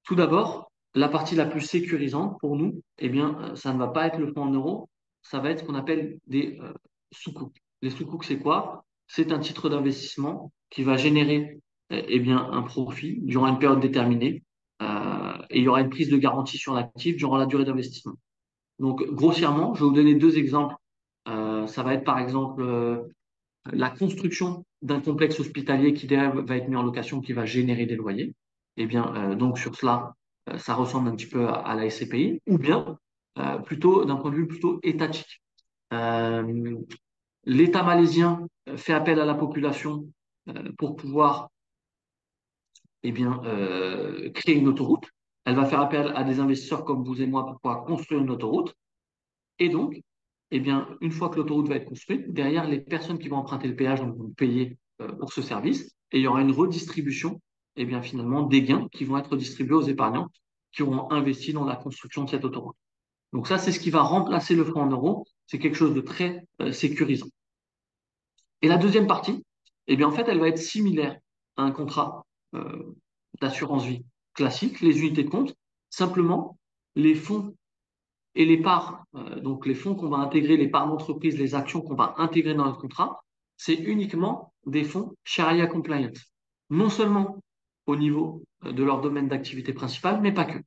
Tout d'abord, la partie la plus sécurisante pour nous, eh bien, ça ne va pas être le fonds en euros, ça va être ce qu'on appelle des sukuk. Les sukuk, c'est quoi? C'est un titre d'investissement qui va générer eh bien, un profit durant une période déterminée et il y aura une prise de garantie sur l'actif durant la durée d'investissement. Donc, grossièrement, je vais vous donner deux exemples. Ça va être par exemple la construction d'un complexe hospitalier qui derrière va être mis en location, qui va générer des loyers. Eh bien, donc sur cela, ça ressemble un petit peu à la SCPI, ou bien plutôt d'un point de vue plutôt étatique. Euh, L'État malaisien fait appel à la population pour pouvoir eh bien, créer une autoroute. Elle va faire appel à des investisseurs comme vous et moi pour pouvoir construire une autoroute. Et donc, eh bien, une fois que l'autoroute va être construite, derrière, les personnes qui vont emprunter le péage donc, vont payer pour ce service. Et il y aura une redistribution, eh bien, finalement, des gains qui vont être distribués aux épargnants qui auront investi dans la construction de cette autoroute. Donc ça, c'est ce qui va remplacer le franc en euros. C'est quelque chose de très sécurisant. Et la deuxième partie, eh bien, en fait, elle va être similaire à un contrat d'assurance vie classique, les unités de compte. Simplement, les fonds et les parts, donc les fonds qu'on va intégrer, les parts d'entreprise, les actions qu'on va intégrer dans notre contrat, c'est uniquement des fonds Sharia compliant. Non seulement au niveau de leur domaine d'activité principale, mais pas que.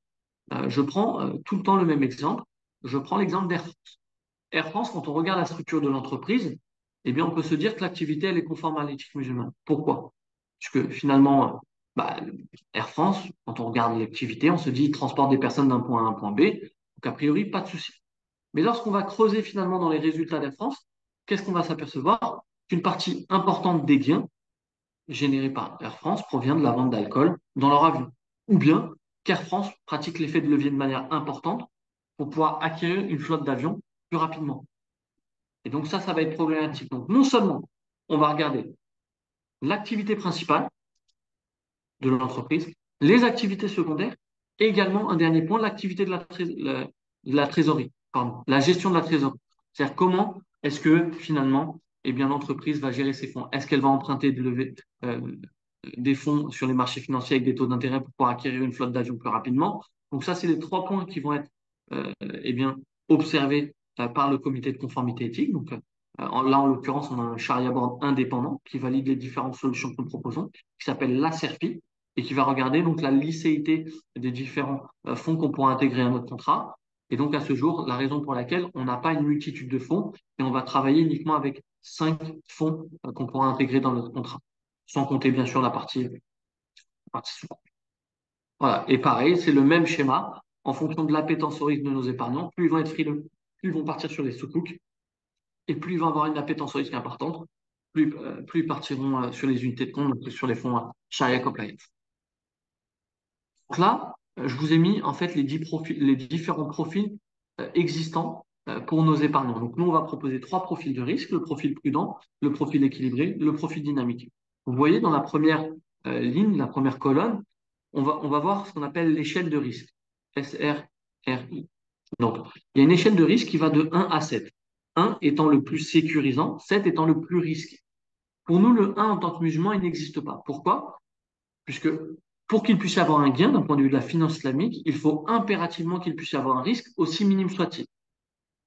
Je prends tout le temps le même exemple. Je prends l'exemple d'Air France. Air France, quand on regarde la structure de l'entreprise, eh bien, on peut se dire que l'activité, elle est conforme à l'éthique musulmane. Pourquoi? Puisque finalement, Air France, quand on regarde l'activité, on se dit, il transporte des personnes d'un point A à un point B. Donc, a priori, pas de souci. Mais lorsqu'on va creuser finalement dans les résultats d'Air France, qu'est-ce qu'on va s'apercevoir? Qu'une partie importante des gains générés par Air France provient de la vente d'alcool dans leur avion. Ou bien qu'Air France pratique l'effet de levier de manière importante pour pouvoir acquérir une flotte d'avions plus rapidement. Et donc ça va être problématique. Donc non seulement on va regarder l'activité principale de l'entreprise, les activités secondaires, et également un dernier point, l'activité de la trésorerie, pardon, la gestion de la trésorerie. C'est-à-dire comment est-ce que finalement, eh bien, l'entreprise va gérer ses fonds? Est-ce qu'elle va emprunter des fonds sur les marchés financiers avec des taux d'intérêt pour pouvoir acquérir une flotte d'avions plus rapidement? Donc ça, c'est les trois points qui vont être eh bien, observés par le comité de conformité éthique. Donc là, en l'occurrence, on a un Sharia board indépendant qui valide les différentes solutions que nous proposons, qui s'appelle l'ASERPI, et qui va regarder donc la licéité des différents fonds qu'on pourra intégrer à notre contrat. Et donc à ce jour, la raison pour laquelle on n'a pas une multitude de fonds et on va travailler uniquement avec 5 fonds qu'on pourra intégrer dans notre contrat, sans compter bien sûr la partie sous. Voilà. Et pareil, c'est le même schéma. En fonction de l'appétence au risque de nos épargnants, plus ils vont être frileux, plus ils vont partir sur les sous-coups, et plus ils vont avoir une appétence au risque importante, plus ils partiront sur les unités de compte, donc sur les fonds Sharia Compliance. Donc là, je vous ai mis en fait les différents profils existants pour nos épargnants. Donc nous, on va proposer 3 profils de risque, le profil prudent, le profil équilibré, le profil dynamique. Vous voyez dans la première ligne, la première colonne, on va voir ce qu'on appelle l'échelle de risque, SRRI. Donc, il y a une échelle de risque qui va de 1 à 7. 1 étant le plus sécurisant, 7 étant le plus risqué. Pour nous, le 1 en tant que musulman, il n'existe pas. Pourquoi? Puisque pour qu'il puisse y avoir un gain d'un point de vue de la finance islamique, il faut impérativement qu'il puisse y avoir un risque, aussi minime soit-il.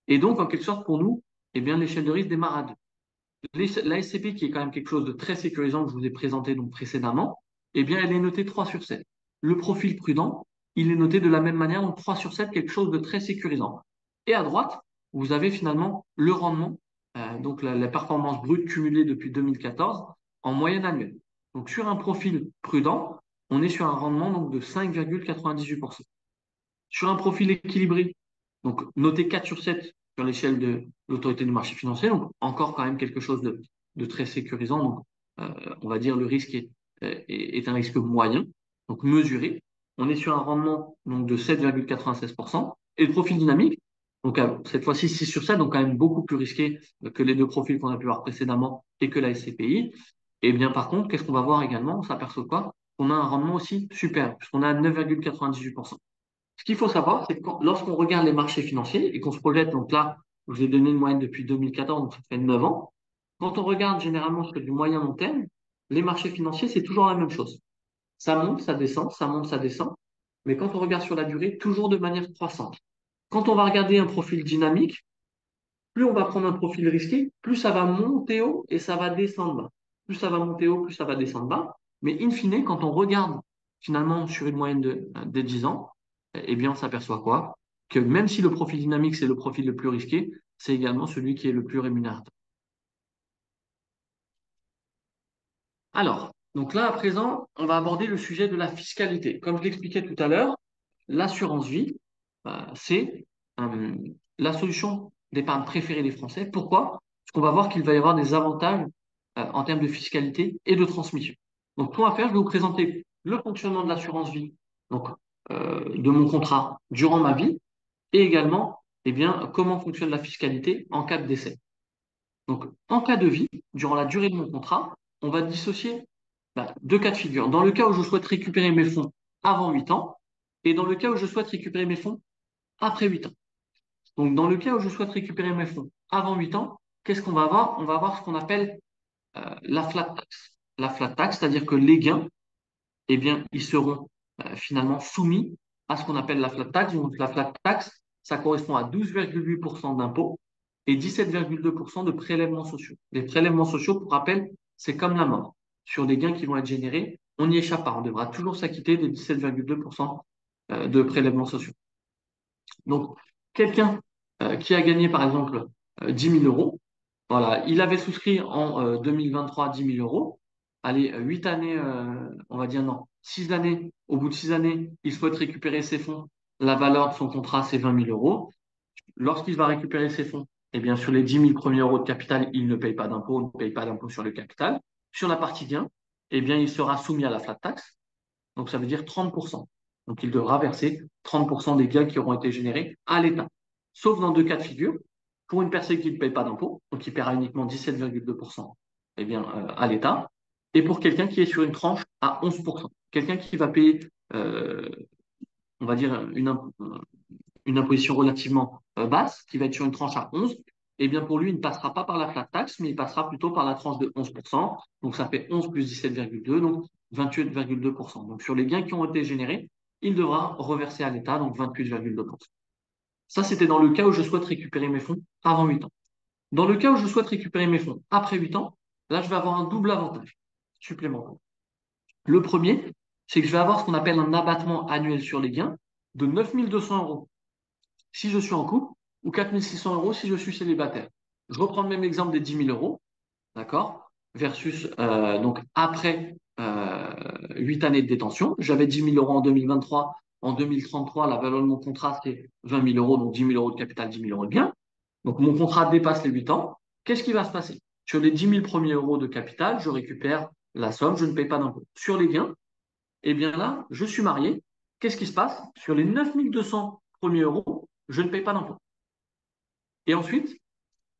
Et donc, en quelque sorte, pour nous, eh bien, l'échelle de risque démarre à 2. La SCP, qui est quand même quelque chose de très sécurisant que je vous ai présenté donc précédemment, eh bien, elle est notée 3 sur 7. Le profil prudent, il est noté de la même manière, donc 3 sur 7, quelque chose de très sécurisant. Et à droite, vous avez finalement le rendement, donc la performance brute cumulée depuis 2014 en moyenne annuelle. Donc sur un profil prudent, on est sur un rendement donc, de 5,98%. Sur un profil équilibré, donc noté 4 sur 7 sur l'échelle de l'autorité du marché financier, donc encore quand même quelque chose de très sécurisant. Donc, on va dire le risque est un risque moyen, donc mesuré. On est sur un rendement donc, de 7,96%. Et le profil dynamique, donc cette fois-ci 6 sur 7, donc quand même beaucoup plus risqué que les 2 profils qu'on a pu voir précédemment et que la SCPI. Et bien par contre, qu'est-ce qu'on va voir également? On s'aperçoit quoi? On a un rendement aussi super, puisqu'on a 9,98%. Ce qu'il faut savoir, c'est que lorsqu'on regarde les marchés financiers et qu'on se projette, donc là, je vous ai donné une moyenne depuis 2014, donc ça fait 9 ans. Quand on regarde généralement sur du moyen long terme, les marchés financiers, c'est toujours la même chose. Ça monte, ça descend, ça monte, ça descend. Mais quand on regarde sur la durée, toujours de manière croissante. Quand on va regarder un profil dynamique, plus on va prendre un profil risqué, plus ça va monter haut et ça va descendre bas. Plus ça va monter haut, plus ça va descendre bas. Mais in fine, quand on regarde finalement sur une moyenne des 10 ans, eh bien, on s'aperçoit quoi? Que même si le profil dynamique, c'est le profil le plus risqué, c'est également celui qui est le plus rémunérateur. Alors, donc là, à présent, on va aborder le sujet de la fiscalité. Comme je l'expliquais tout à l'heure, l'assurance vie, c'est euh, la solution d'épargne préférée des Français. Pourquoi? Parce qu'on va voir qu'il va y avoir des avantages en termes de fiscalité et de transmission. Donc, pour faire, je vais vous présenter le fonctionnement de l'assurance vie, donc de mon contrat durant ma vie, et également, eh bien, comment fonctionne la fiscalité en cas de décès. Donc, en cas de vie, durant la durée de mon contrat, on va dissocier 2 cas de figure. Dans le cas où je souhaite récupérer mes fonds avant 8 ans, et dans le cas où je souhaite récupérer mes fonds après 8 ans. Donc, dans le cas où je souhaite récupérer mes fonds avant 8 ans, qu'est-ce qu'on va avoir? On va avoir ce qu'on appelle la flat tax. La flat tax, c'est-à-dire que les gains, eh bien, ils seront finalement soumis à ce qu'on appelle la flat tax. Donc, la flat tax, ça correspond à 12,8% d'impôts et 17,2% de prélèvements sociaux. Les prélèvements sociaux, pour rappel, c'est comme la mort. Sur les gains qui vont être générés, on n'y échappe pas. On devra toujours s'acquitter des 17,2% de prélèvements sociaux. Donc, quelqu'un qui a gagné, par exemple, 10 000 euros, voilà, il avait souscrit en 2023 10 000 euros. Allez, 8 années, on va dire non, 6 années. Au bout de 6 années, il souhaite récupérer ses fonds. La valeur de son contrat, c'est 20 000 euros. Lorsqu'il va récupérer ses fonds, eh bien, sur les 10 000 premiers euros de capital, il ne paye pas d'impôt, il ne paye pas d'impôt sur le capital. Sur la partie gain, eh bien, il sera soumis à la flat tax. Donc, ça veut dire 30%. Donc, il devra verser 30% des gains qui auront été générés à l'État. Sauf dans 2 cas de figure. Pour une personne qui ne paye pas d'impôt, donc qui paiera uniquement 17,2% eh bien, à l'État. Et pour quelqu'un qui est sur une tranche à 11%. Quelqu'un qui va payer, on va dire, une imposition relativement basse, qui va être sur une tranche à 11, eh bien pour lui, il ne passera pas par la flat tax, mais il passera plutôt par la tranche de 11%. Donc ça fait 11 plus 17,2, donc 28,2%. Donc sur les gains qui ont été générés, il devra reverser à l'État, donc 28,2%. Ça, c'était dans le cas où je souhaite récupérer mes fonds avant 8 ans. Dans le cas où je souhaite récupérer mes fonds après 8 ans, là, je vais avoir un double avantage supplémentaire. Le premier, c'est que je vais avoir ce qu'on appelle un abattement annuel sur les gains de 9 200 euros si je suis en couple ou 4 600 euros si je suis célibataire. Je reprends le même exemple des 10 000 euros, d'accord, versus donc après 8 années de détention. J'avais 10 000 euros en 2023. En 2033, la valeur de mon contrat, c'est 20 000 euros, donc 10 000 euros de capital, 10 000 euros de gain. Donc mon contrat dépasse les 8 ans. Qu'est-ce qui va se passer? Sur les 10 000 premiers euros de capital, je récupère la somme, je ne paye pas d'impôt. Sur les gains, eh bien là, je suis marié. Qu'est-ce qui se passe? Sur les 9 200 premiers euros, je ne paye pas d'impôt. Et ensuite,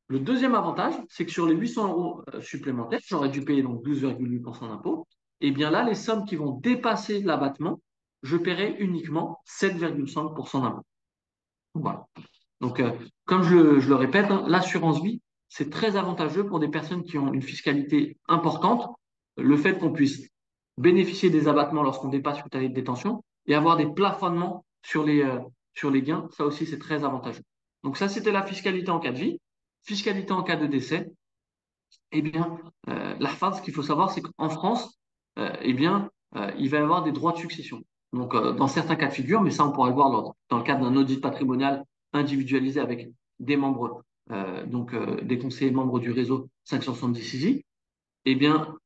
le deuxième avantage, c'est que sur les 800 euros supplémentaires, j'aurais dû payer donc 12,8% d'impôt. Et bien là, les sommes qui vont dépasser l'abattement, je paierai uniquement 7,5% d'impôt. Voilà. Donc, comme je le répète, hein, l'assurance vie, c'est très avantageux pour des personnes qui ont une fiscalité importante. Le fait qu'on puisse bénéficier des abattements lorsqu'on dépasse 8 années de détention et avoir des plafonnements sur les gains, ça aussi, c'est très avantageux. Donc, ça, c'était la fiscalité en cas de vie. Fiscalité en cas de décès, eh bien, la phase, ce qu'il faut savoir, c'est qu'en France, eh bien, il va y avoir des droits de succession. Donc, dans certains cas de figure, mais ça, on pourra le voir dans le cadre d'un audit patrimonial individualisé avec des membres, des conseillers membres du réseau 570 CISI, eh bien,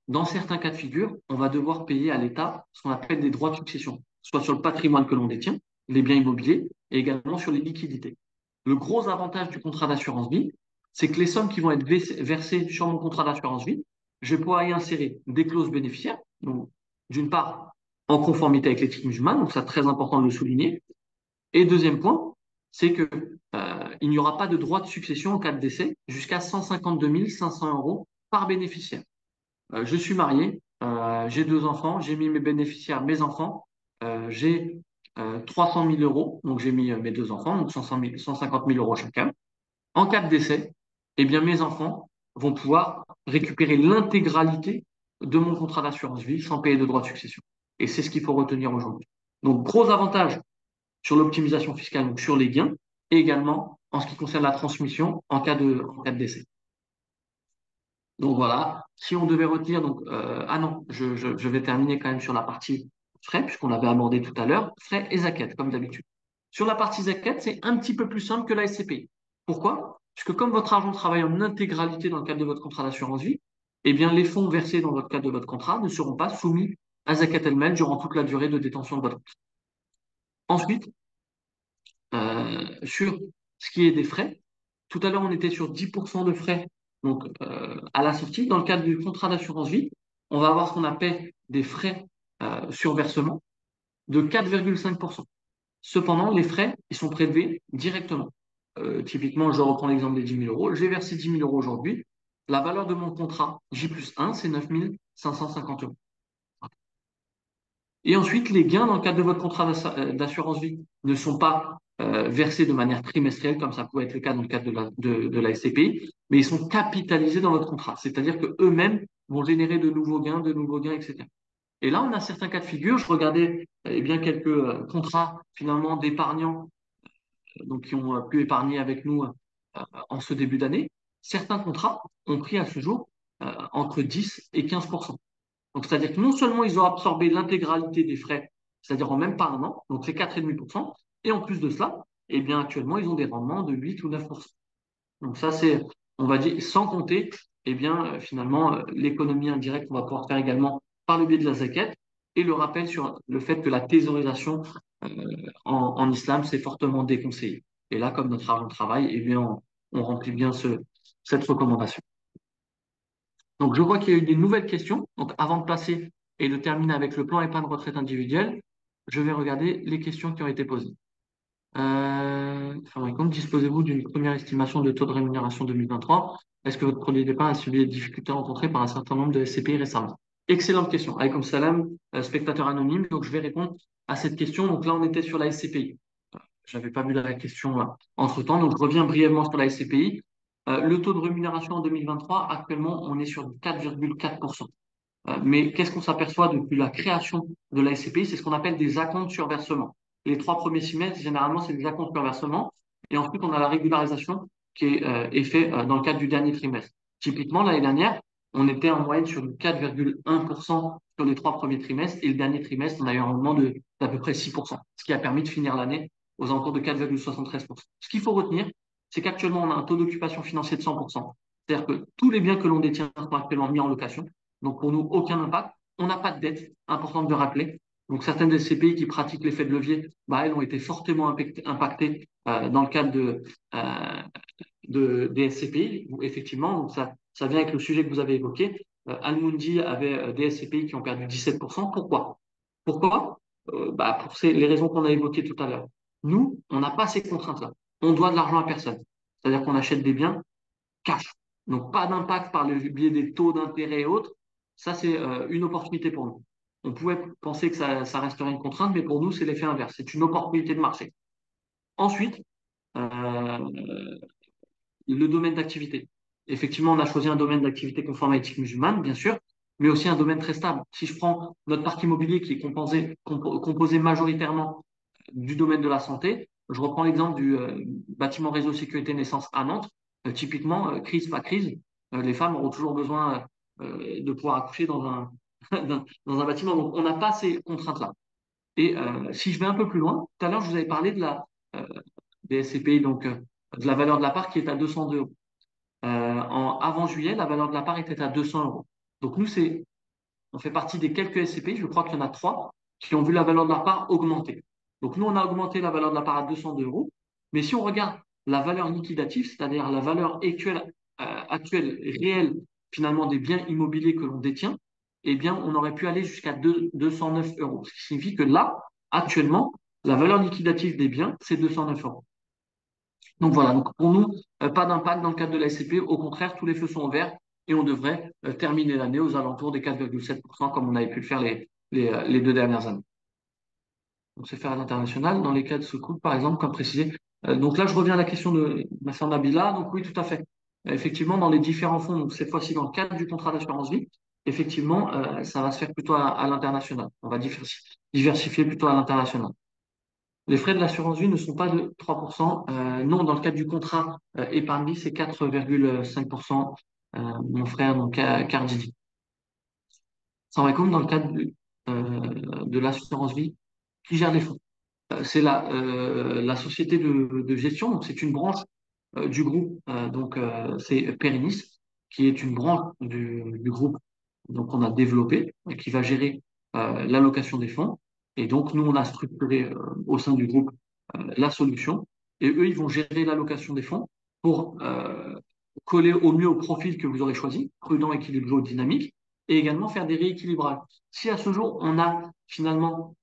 dans certains cas de figure, on va devoir payer à l'État ce qu'on appelle des droits de succession, soit sur le patrimoine que l'on détient, les biens immobiliers, et également sur les liquidités. Le gros avantage du contrat d'assurance vie, c'est que les sommes qui vont être versées sur mon contrat d'assurance vie, je vais pouvoir y insérer des clauses bénéficiaires, donc d'une part en conformité avec l'éthique musulmane, donc c'est très important de le souligner. Et deuxième point, c'est que il n'y aura pas de droit de succession en cas de décès jusqu'à 152 500 euros par bénéficiaire. Je suis marié, j'ai deux enfants, j'ai mis mes bénéficiaires, mes enfants, j'ai 300 000 euros, donc j'ai mis mes deux enfants, donc 150 000 euros chacun. En cas de décès, eh bien mes enfants vont pouvoir récupérer l'intégralité de mon contrat d'assurance vie sans payer de droits de succession. Et c'est ce qu'il faut retenir aujourd'hui. Donc gros avantage sur l'optimisation fiscale, donc sur les gains, et également en ce qui concerne la transmission en cas de décès. Donc voilà, si on devait retenir, donc, ah non, je vais terminer quand même sur la partie frais, puisqu'on l'avait abordé tout à l'heure, frais et zakat, comme d'habitude. Sur la partie zakat, c'est un petit peu plus simple que la SCPI. Pourquoi? Puisque comme votre argent travaille en intégralité dans le cadre de votre contrat d'assurance vie, eh bien, les fonds versés dans votre cadre de votre contrat ne seront pas soumis à zakat elle-même durant toute la durée de détention de votre contrat. Ensuite, sur ce qui est des frais, tout à l'heure, on était sur 10% de frais donc, à la sortie. Dans le cadre du contrat d'assurance vie, on va avoir ce qu'on appelle des frais sur versement de 4,5%. Cependant, les frais, ils sont prélevés directement. Typiquement, je reprends l'exemple des 10 000 euros. J'ai versé 10 000 euros aujourd'hui. La valeur de mon contrat J plus 1, c'est 9 550 euros. Et ensuite, les gains dans le cadre de votre contrat d'assurance vie ne sont pas versés de manière trimestrielle, comme ça pourrait être le cas dans le cadre de la SCPI, mais ils sont capitalisés dans votre contrat. C'est-à-dire qu'eux-mêmes vont générer de nouveaux gains, etc. Et là, on a certains cas de figure. Je regardais bien quelques contrats finalement d'épargnants donc qui ont pu épargner avec nous en ce début d'année. Certains contrats ont pris à ce jour entre 10 et 15%. Donc, c'est-à-dire que non seulement ils ont absorbé l'intégralité des frais, c'est-à-dire en même pas un an, donc c'est 4,5%, et en plus de cela, eh bien, actuellement, ils ont des rendements de 8 ou 9%. Donc, ça, c'est, on va dire, sans compter, eh bien, finalement, l'économie indirecte qu'on va pouvoir faire également par le biais de la zakat, et le rappel sur le fait que la thésaurisation euh, en islam, c'est fortement déconseillé. Et là, comme notre argent travail, eh bien, on remplit bien cette recommandation. Donc, je vois qu'il y a eu des nouvelles questions. Donc, avant de passer et de terminer avec le plan épargne retraite individuelle, je vais regarder les questions qui ont été posées. Disposez-vous d'une première estimation de taux de rémunération 2023? Est-ce que votre produit d'épargne a subi les difficultés rencontrées par un certain nombre de SCPI récemment? Excellente question. Alaykoum salam, spectateur anonyme. Donc, je vais répondre à cette question. Donc, là, on était sur la SCPI. Je n'avais pas vu la question entre-temps. Donc, je reviens brièvement sur la SCPI. Le taux de rémunération en 2023, actuellement, on est sur 4,4%. Mais qu'est-ce qu'on s'aperçoit depuis la création de la SCPI? C'est ce qu'on appelle des acomptes sur versement. Les 3 premiers semestres, généralement, c'est des acomptes sur versement. Et ensuite, on a la régularisation qui est faite dans le cadre du dernier trimestre. Typiquement, l'année dernière, on était en moyenne sur 4,1% sur les 3 premiers trimestres. Et le dernier trimestre, on a eu un rendement d'à peu près 6%, ce qui a permis de finir l'année aux alentours de 4,73%. Ce qu'il faut retenir, c'est qu'actuellement, on a un taux d'occupation financier de 100%. C'est-à-dire que tous les biens que l'on détient sont actuellement mis en location. Donc, pour nous, aucun impact. On n'a pas de dette, important de le rappeler. Donc, certaines de ces pays qui pratiquent l'effet de levier, bah, elles ont été fortement impactées dans le cadre euh, des SCPI, où effectivement, donc ça vient avec le sujet que vous avez évoqué. Almundi avait des SCPI qui ont perdu 17%. Pourquoi? Pourquoi? Bah, pour les raisons qu'on a évoquées tout à l'heure. Nous, on n'a pas ces contraintes-là. On doit de l'argent à personne. C'est-à-dire qu'on achète des biens cash. Donc, pas d'impact par le biais des taux d'intérêt et autres. Ça, c'est une opportunité pour nous. On pouvait penser que ça resterait une contrainte, mais pour nous, c'est l'effet inverse. C'est une opportunité de marché. Ensuite, euh, le domaine d'activité. Effectivement, on a choisi un domaine d'activité conforme à l'éthique musulmane, bien sûr, mais aussi un domaine très stable. Si je prends notre parc immobilier qui est composé majoritairement du domaine de la santé, je reprends l'exemple du bâtiment réseau sécurité naissance à Nantes. Typiquement, crise, pas crise, les femmes auront toujours besoin de pouvoir accoucher dans dans un bâtiment. Donc, on n'a pas ces contraintes-là. Et si je vais un peu plus loin, tout à l'heure, je vous avais parlé euh, des SCPI, donc de la valeur de la part qui est à 202 euros. Avant juillet, la valeur de la part était à 200 euros. Donc nous, on fait partie des quelques SCPI, je crois qu'il y en a trois, qui ont vu la valeur de la part augmenter. Donc nous, on a augmenté la valeur de la part à 202 euros. Mais si on regarde la valeur liquidative, c'est-à-dire la valeur actuelle, réelle, finalement, des biens immobiliers que l'on détient, eh bien, on aurait pu aller jusqu'à 209 euros. Ce qui signifie que là, actuellement, la valeur liquidative des biens, c'est 209 euros. Donc voilà, donc pour nous, pas d'impact dans le cadre de la SCP. Au contraire, tous les feux sont ouverts et on devrait terminer l'année aux alentours des 4,7% comme on avait pu le faire les 2 dernières années. Donc c'est faire à l'international. Dans les cas de secours, par exemple, comme précisé. Donc là, je reviens à la question de ma sœur Nabila. Donc oui, tout à fait. Effectivement, dans les différents fonds, donc cette fois-ci dans le cadre du contrat d'assurance vie, effectivement, ça va se faire plutôt à l'international. On va diversifier plutôt à l'international. Les frais de l'assurance vie ne sont pas de 3%. Non, dans le cadre du contrat épargne vie, c'est 4,5%. Mon frère, donc Cardidi. Ça va comme dans le cadre de l'assurance vie qui gère les fonds. C'est la société de gestion, donc c'est une branche du groupe. Donc c'est Perinis, qui est une branche du groupe donc on a développé et qui va gérer l'allocation des fonds. Et donc nous, on a structuré au sein du groupe la solution. Et eux, ils vont gérer l'allocation des fonds pour coller au mieux au profil que vous aurez choisi, prudent, équilibré ou dynamique, et également faire des rééquilibrages. Si à ce jour, on a finalement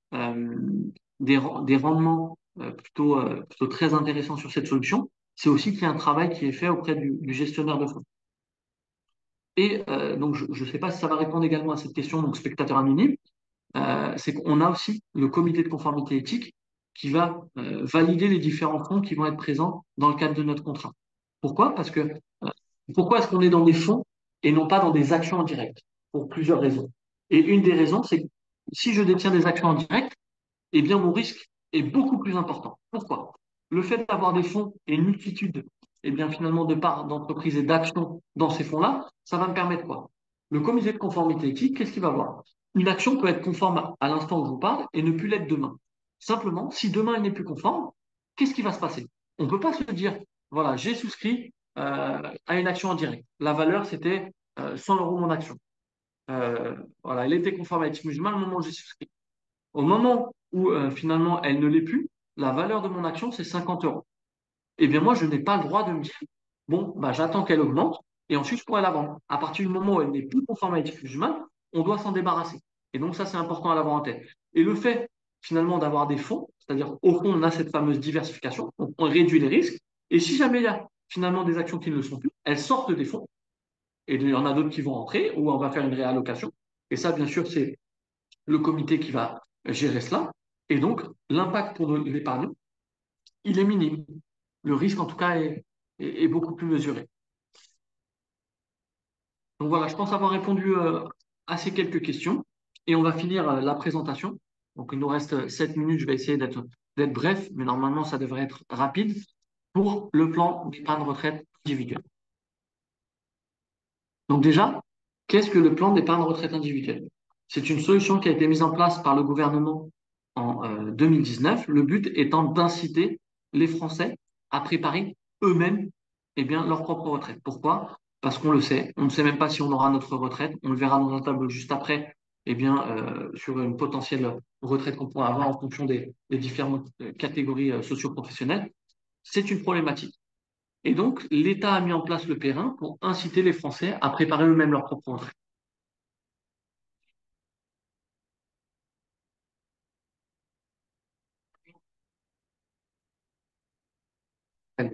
des rendements plutôt très intéressants sur cette solution, c'est aussi qu'il y a un travail qui est fait auprès du gestionnaire de fonds. Et donc, je ne sais pas si ça va répondre également à cette question, donc spectateur anonyme, c'est qu'on a aussi le comité de conformité éthique qui va valider les différents fonds qui vont être présents dans le cadre de notre contrat. Pourquoi? Parce que pourquoi est-ce qu'on est dans des fonds et non pas dans des actions en direct? Pour plusieurs raisons. Et une des raisons, c'est que si je détiens des actions en direct, eh bien, mon risque est beaucoup plus important. Pourquoi? Le fait d'avoir des fonds et une multitude, eh bien, finalement, de parts d'entreprises et d'actions dans ces fonds-là, ça va me permettre quoi? Le comité de conformité éthique, qu'est-ce qu'il va voir? Une action peut être conforme à l'instant où je vous parle et ne plus l'être demain. Simplement, si demain elle n'est plus conforme, qu'est-ce qui va se passer? On ne peut pas se dire, voilà, j'ai souscrit à une action en direct. La valeur, c'était 100 euros mon action. Voilà, elle était conforme à l'éthique musulmane au moment où j'ai souscrit. Au moment où finalement elle ne l'est plus, la valeur de mon action, c'est 50 euros. Eh bien, moi, je n'ai pas le droit de me dire, bon, bah, j'attends qu'elle augmente et ensuite je pourrai la vendre. À partir du moment où elle n'est plus conforme à l'éthique musulmane, on doit s'en débarrasser. Et donc, ça, c'est important à l'avoir en tête. Et le fait, finalement, d'avoir des fonds, c'est-à-dire, au fond, on a cette fameuse diversification, donc on réduit les risques. Et si jamais il y a finalement des actions qui ne le sont plus, elles sortent des fonds. Et il y en a d'autres qui vont entrer, ou on va faire une réallocation. Et ça, bien sûr, c'est le comité qui va gérer cela. Et donc, l'impact pour l'épargnant, il est minime. Le risque, en tout cas, est beaucoup plus mesuré. Donc voilà, je pense avoir répondu à ces quelques questions. Et on va finir la présentation. Donc, il nous reste 7 minutes. Je vais essayer d'être bref, mais normalement, ça devrait être rapide pour le plan d'épargne retraite individuelle. Donc déjà, qu'est-ce que le plan d'épargne retraite individuelle? C'est une solution qui a été mise en place par le gouvernement en 2019, le but étant d'inciter les Français à préparer eux-mêmes leur propre retraite. Pourquoi? Parce qu'on le sait, on ne sait même pas si on aura notre retraite. On le verra dans un tableau juste après, sur une potentielle retraite qu'on pourra avoir en fonction des différentes catégories socio-professionnelles. C'est une problématique. Et donc, l'État a mis en place le Périn pour inciter les Français à préparer eux-mêmes leur propre retraite.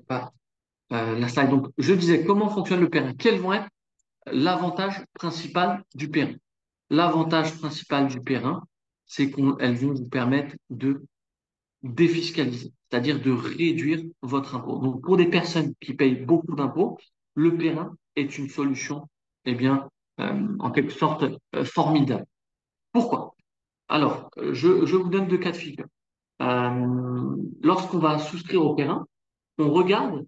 Pas, la slide. Donc, je disais, comment fonctionne le Périn? Quels vont être l'avantage principal du Périn? L'avantage principal du Périn, c'est qu'elles vont vous permettre de défiscaliser, c'est-à-dire de réduire votre impôt. Donc, pour des personnes qui payent beaucoup d'impôts, le Périn est une solution, en quelque sorte, formidable. Pourquoi? Alors, je vous donne deux cas de figure. Lorsqu'on va souscrire au Périn, on regarde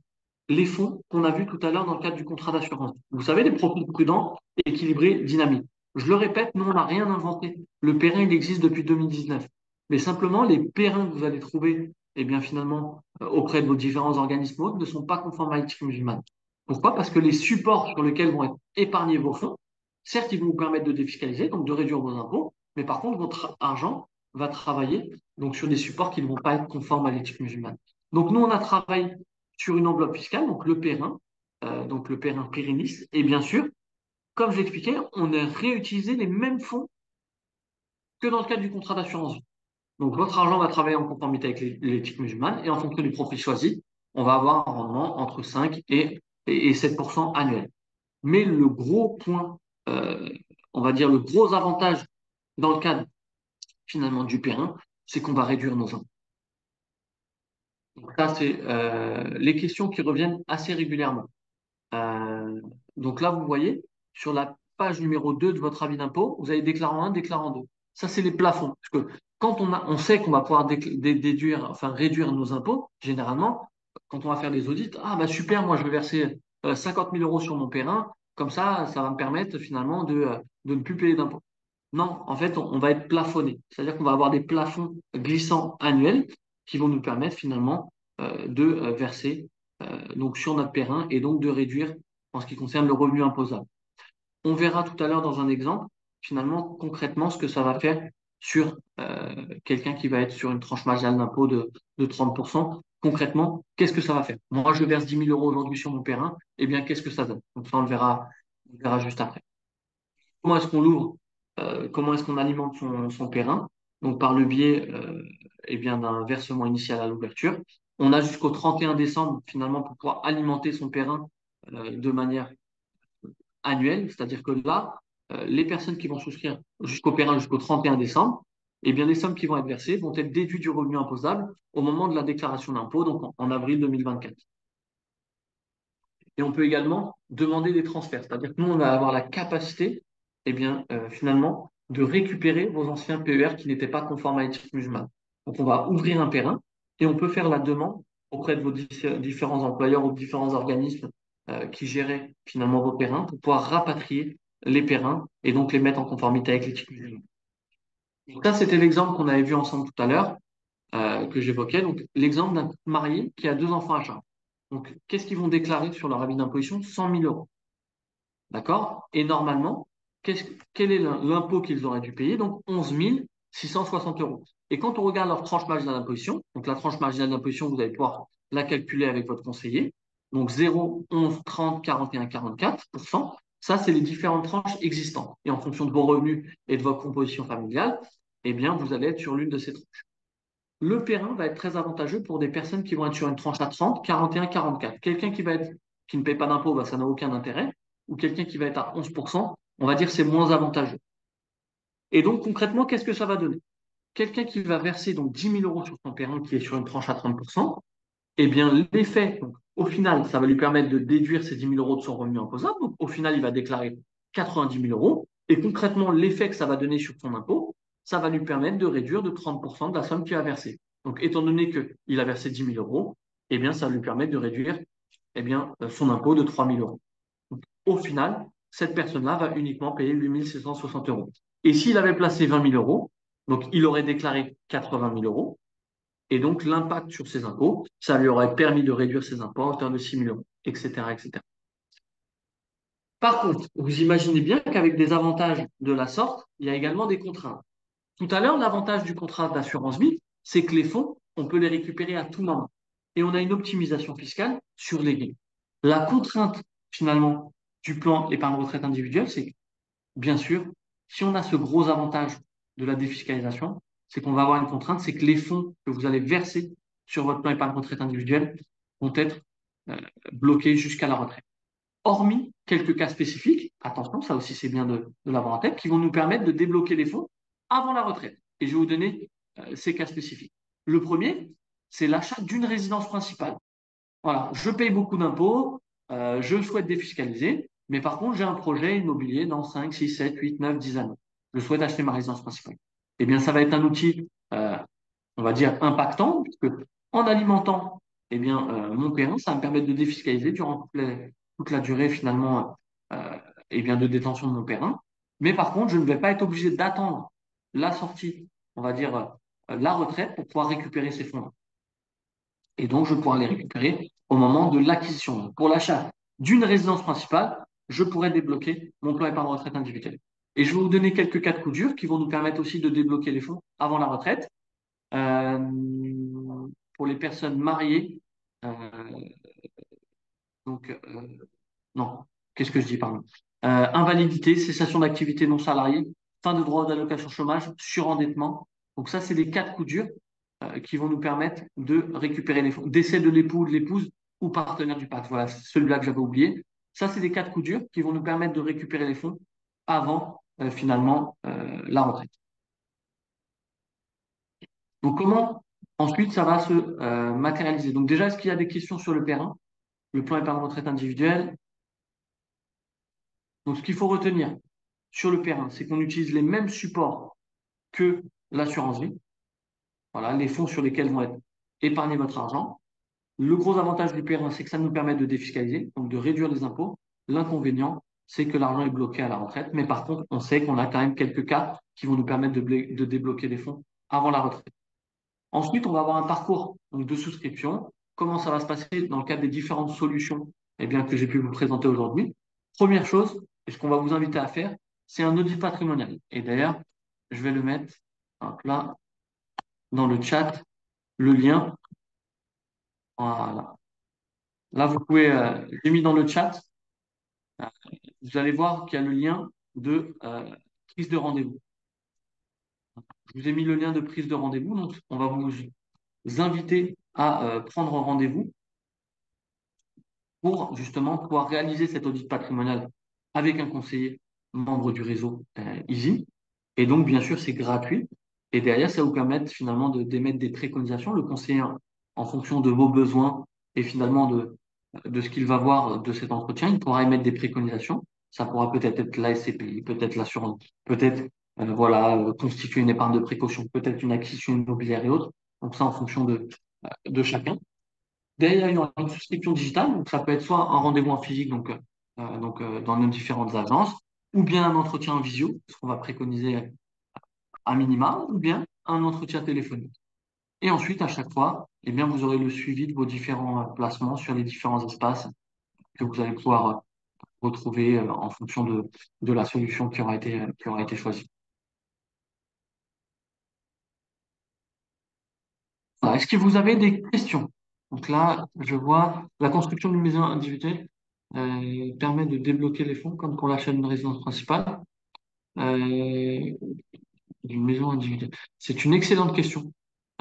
les fonds qu'on a vus tout à l'heure dans le cadre du contrat d'assurance. Vous savez, les profils prudents, équilibrés, dynamiques. Je le répète, nous, on n'a rien inventé. Le Périn, il existe depuis 2019. Mais simplement, les périns que vous allez trouver, auprès de vos différents organismes autres, ne sont pas conformes à l'éthique musulmane. Pourquoi? Parce que les supports sur lesquels vont être épargnés vos fonds, certes, ils vont vous permettre de défiscaliser, donc de réduire vos impôts, mais par contre, votre argent va travailler donc sur des supports qui ne vont pas être conformes à l'éthique musulmane. Donc, nous, on a travaillé sur une enveloppe fiscale, donc le périn pérennis, et bien sûr, comme je l'expliquais, on a réutilisé les mêmes fonds que dans le cadre du contrat d'assurance vie. Donc, votre argent va travailler en conformité avec l'éthique musulmane et en fonction du profil choisi, on va avoir un rendement entre 5 et 7% annuel. Mais le gros point, euh, on va dire le gros avantage dans le cadre finalement du périn, c'est qu'on va réduire nos impôts. Donc, ça, c'est les questions qui reviennent assez régulièrement. Euh, donc là, vous voyez, sur la page numéro 2 de votre avis d'impôt, vous avez déclarant 1, déclarant 2. Ça, c'est les plafonds. Parce que quand on sait qu'on va pouvoir déduire, enfin réduire nos impôts, généralement, quand on va faire des audits, ah bah super, moi je vais verser 50 000 euros sur mon périn, comme ça va me permettre finalement de ne plus payer d'impôts. Non, en fait, on va être plafonné. C'est-à-dire qu'on va avoir des plafonds glissants annuels qui vont nous permettre finalement de verser donc sur notre périn et donc de réduire en ce qui concerne le revenu imposable. On verra tout à l'heure dans un exemple, finalement, concrètement, ce que ça va faire sur quelqu'un qui va être sur une tranche marginale d'impôt de 30%. Concrètement, qu'est-ce que ça va faire? Moi, je verse 10 000 euros aujourd'hui sur mon périn, eh bien, qu'est-ce que ça donne? Donc ça, on le verra juste après. Comment est-ce qu'on l'ouvre? Comment est-ce qu'on alimente son périn? Donc, par le biais d'un versement initial à l'ouverture. On a jusqu'au 31 décembre, finalement, pour pouvoir alimenter son périn de manière annuelle. C'est-à-dire que là, les personnes qui vont souscrire jusqu'au périn jusqu'au 31 décembre, les sommes qui vont être versées vont être déduites du revenu imposable au moment de la déclaration d'impôt, donc en avril 2024. Et on peut également demander des transferts. C'est-à-dire que nous, on va avoir la capacité, finalement, de récupérer vos anciens PER qui n'étaient pas conformes à l'éthique musulmane. Donc, on va ouvrir un périn et on peut faire la demande auprès de vos différents employeurs ou différents organismes qui géraient finalement vos périns pour pouvoir rapatrier les périns et donc les mettre en conformité avec l'éthique musulmane. Donc, ça, c'était l'exemple qu'on avait vu ensemble tout à l'heure, que j'évoquais. Donc, l'exemple d'un couple marié qui a deux enfants à charge. Donc, qu'est-ce qu'ils vont déclarer sur leur avis d'imposition? 100 000 euros. D'accord? Et normalement, quel est l'impôt qu'ils auraient dû payer? Donc 11 660 euros. Et quand on regarde leur tranche marginale d'imposition, donc la tranche marginale d'imposition, vous allez pouvoir la calculer avec votre conseiller. Donc 0, 11, 30, 41, 44%. Ça, c'est les différentes tranches existantes. Et en fonction de vos revenus et de votre composition familiale, vous allez être sur l'une de ces tranches. Le périn va être très avantageux pour des personnes qui vont être sur une tranche à 30, 41, 44. Quelqu'un qui ne paye pas d'impôt, bah, ça n'a aucun intérêt. Ou quelqu'un qui va être à 11%, on va dire c'est moins avantageux. Et donc concrètement, qu'est-ce que ça va donner? Quelqu'un qui va verser donc 10 000 euros sur son périn qui est sur une tranche à 30%, l'effet, donc, au final, ça va lui permettre de déduire ces 10 000 euros de son revenu imposable. Donc au final, il va déclarer 90 000 euros. Et concrètement, l'effet que ça va donner sur son impôt, ça va lui permettre de réduire de 30% de la somme qu'il a versée. Donc, étant donné qu'il a versé 10 000 euros, ça va lui permettre de réduire son impôt de 3 000 euros. Donc, au final, cette personne-là va uniquement payer 8 660 euros. Et s'il avait placé 20 000 euros, donc il aurait déclaré 80 000 euros, Et donc, l'impact sur ses impôts, ça lui aurait permis de réduire ses impôts à hauteur de 6 000 euros, etc., etc. Par contre, vous imaginez bien qu'avec des avantages de la sorte, il y a également des contraintes. Tout à l'heure, l'avantage du contrat d'assurance vie, c'est que les fonds, on peut les récupérer à tout moment. Et on a une optimisation fiscale sur les gains. La contrainte, finalement, du plan épargne retraite individuelle, c'est que, bien sûr, si on a ce gros avantage de la défiscalisation, c'est qu'on va avoir une contrainte, c'est que les fonds que vous allez verser sur votre plan épargne retraite individuelle vont être euh, bloqués jusqu'à la retraite. Hormis quelques cas spécifiques, attention, ça aussi c'est bien de l'avoir en tête, qui vont nous permettre de débloquer les fonds avant la retraite. Et je vais vous donner ces cas spécifiques. Le premier, c'est l'achat d'une résidence principale. Voilà, je paye beaucoup d'impôts, je souhaite défiscaliser, mais par contre, j'ai un projet immobilier dans 5, 6, 7, 8, 9, 10 années. Je souhaite acheter ma résidence principale. Eh bien, ça va être un outil, on va dire, impactant, puisque en alimentant mon paiement, ça va me permettre de défiscaliser durant toute la durée, finalement, de détention de mon paiement. Mais par contre, je ne vais pas être obligé d'attendre la sortie, on va dire, la retraite pour pouvoir récupérer ces fonds-là. Et donc, je pourrai les récupérer au moment de l'acquisition. Pour l'achat d'une résidence principale, je pourrais débloquer mon plan épargne retraite individuel. Et je vais vous donner quelques cas de coup dur qui vont nous permettre aussi de débloquer les fonds avant la retraite. Euh, pour les personnes mariées, euh, donc, non, qu'est-ce que je dis, pardon? Invalidité, cessation d'activité non salariée, fin de droit d'allocation chômage, surendettement. Donc ça, c'est des cas de coup dur qui vont nous permettre de récupérer les fonds. Décès de l'époux ou de l'épouse ou partenaire du pacte. Voilà, c'est celui-là que j'avais oublié. Ça, c'est des cas de coup dur qui vont nous permettre de récupérer les fonds avant, la retraite. Donc, comment ensuite ça va se matérialiser? Donc, déjà, est-ce qu'il y a des questions sur le terrain? Le plan épargne retraite individuel. Donc, ce qu'il faut retenir sur le terrain, c'est qu'on utilise les mêmes supports que l'assurance vie. Voilà, les fonds sur lesquels vont être épargnés votre argent. Le gros avantage du PRA, c'est que ça nous permet de défiscaliser, donc de réduire les impôts. L'inconvénient, c'est que l'argent est bloqué à la retraite. Mais par contre, on sait qu'on a quand même quelques cas qui vont nous permettre de débloquer les fonds avant la retraite. Ensuite, on va avoir un parcours donc, de souscription. Comment ça va se passer dans le cadre des différentes solutions que j'ai pu vous présenter aujourd'hui. Première chose, et ce qu'on va vous inviter à faire, c'est un audit patrimonial. Et d'ailleurs, je vais le mettre là dans le chat, le lien. Voilà. Là, vous pouvez, j'ai mis dans le chat, euh, vous allez voir qu'il y a le lien de prise de rendez-vous. Je vous ai mis le lien de prise de rendez-vous, donc on va vous inviter à prendre rendez-vous pour justement pouvoir réaliser cet audit patrimonial avec un conseiller membre du réseau Easy. Et donc, bien sûr, c'est gratuit. Et derrière, ça va vous permettre finalement d'émettre des préconisations. Le conseiller, en fonction de vos besoins et finalement de ce qu'il va voir de cet entretien, il pourra émettre des préconisations. Ça pourra peut-être être la SCPI, peut-être l'assurance, peut-être constituer une épargne de précaution, peut-être une acquisition immobilière et autres. Donc ça, en fonction de chacun. Derrière, il y aura une souscription digitale, donc ça peut être soit un rendez-vous en physique, dans nos différentes agences, ou bien un entretien en visio, ce qu'on va préconiser à minima, ou bien un entretien téléphonique. Et ensuite, à chaque fois, vous aurez le suivi de vos différents placements sur les différents espaces que vous allez pouvoir retrouver en fonction de la solution qui aura été choisie. Voilà. Est-ce que vous avez des questions? Donc là, je vois la construction d'une maison individuelle permet de débloquer les fonds comme pour l'achat d'une résidence principale, euh, d'une maison individuelle. C'est une excellente question.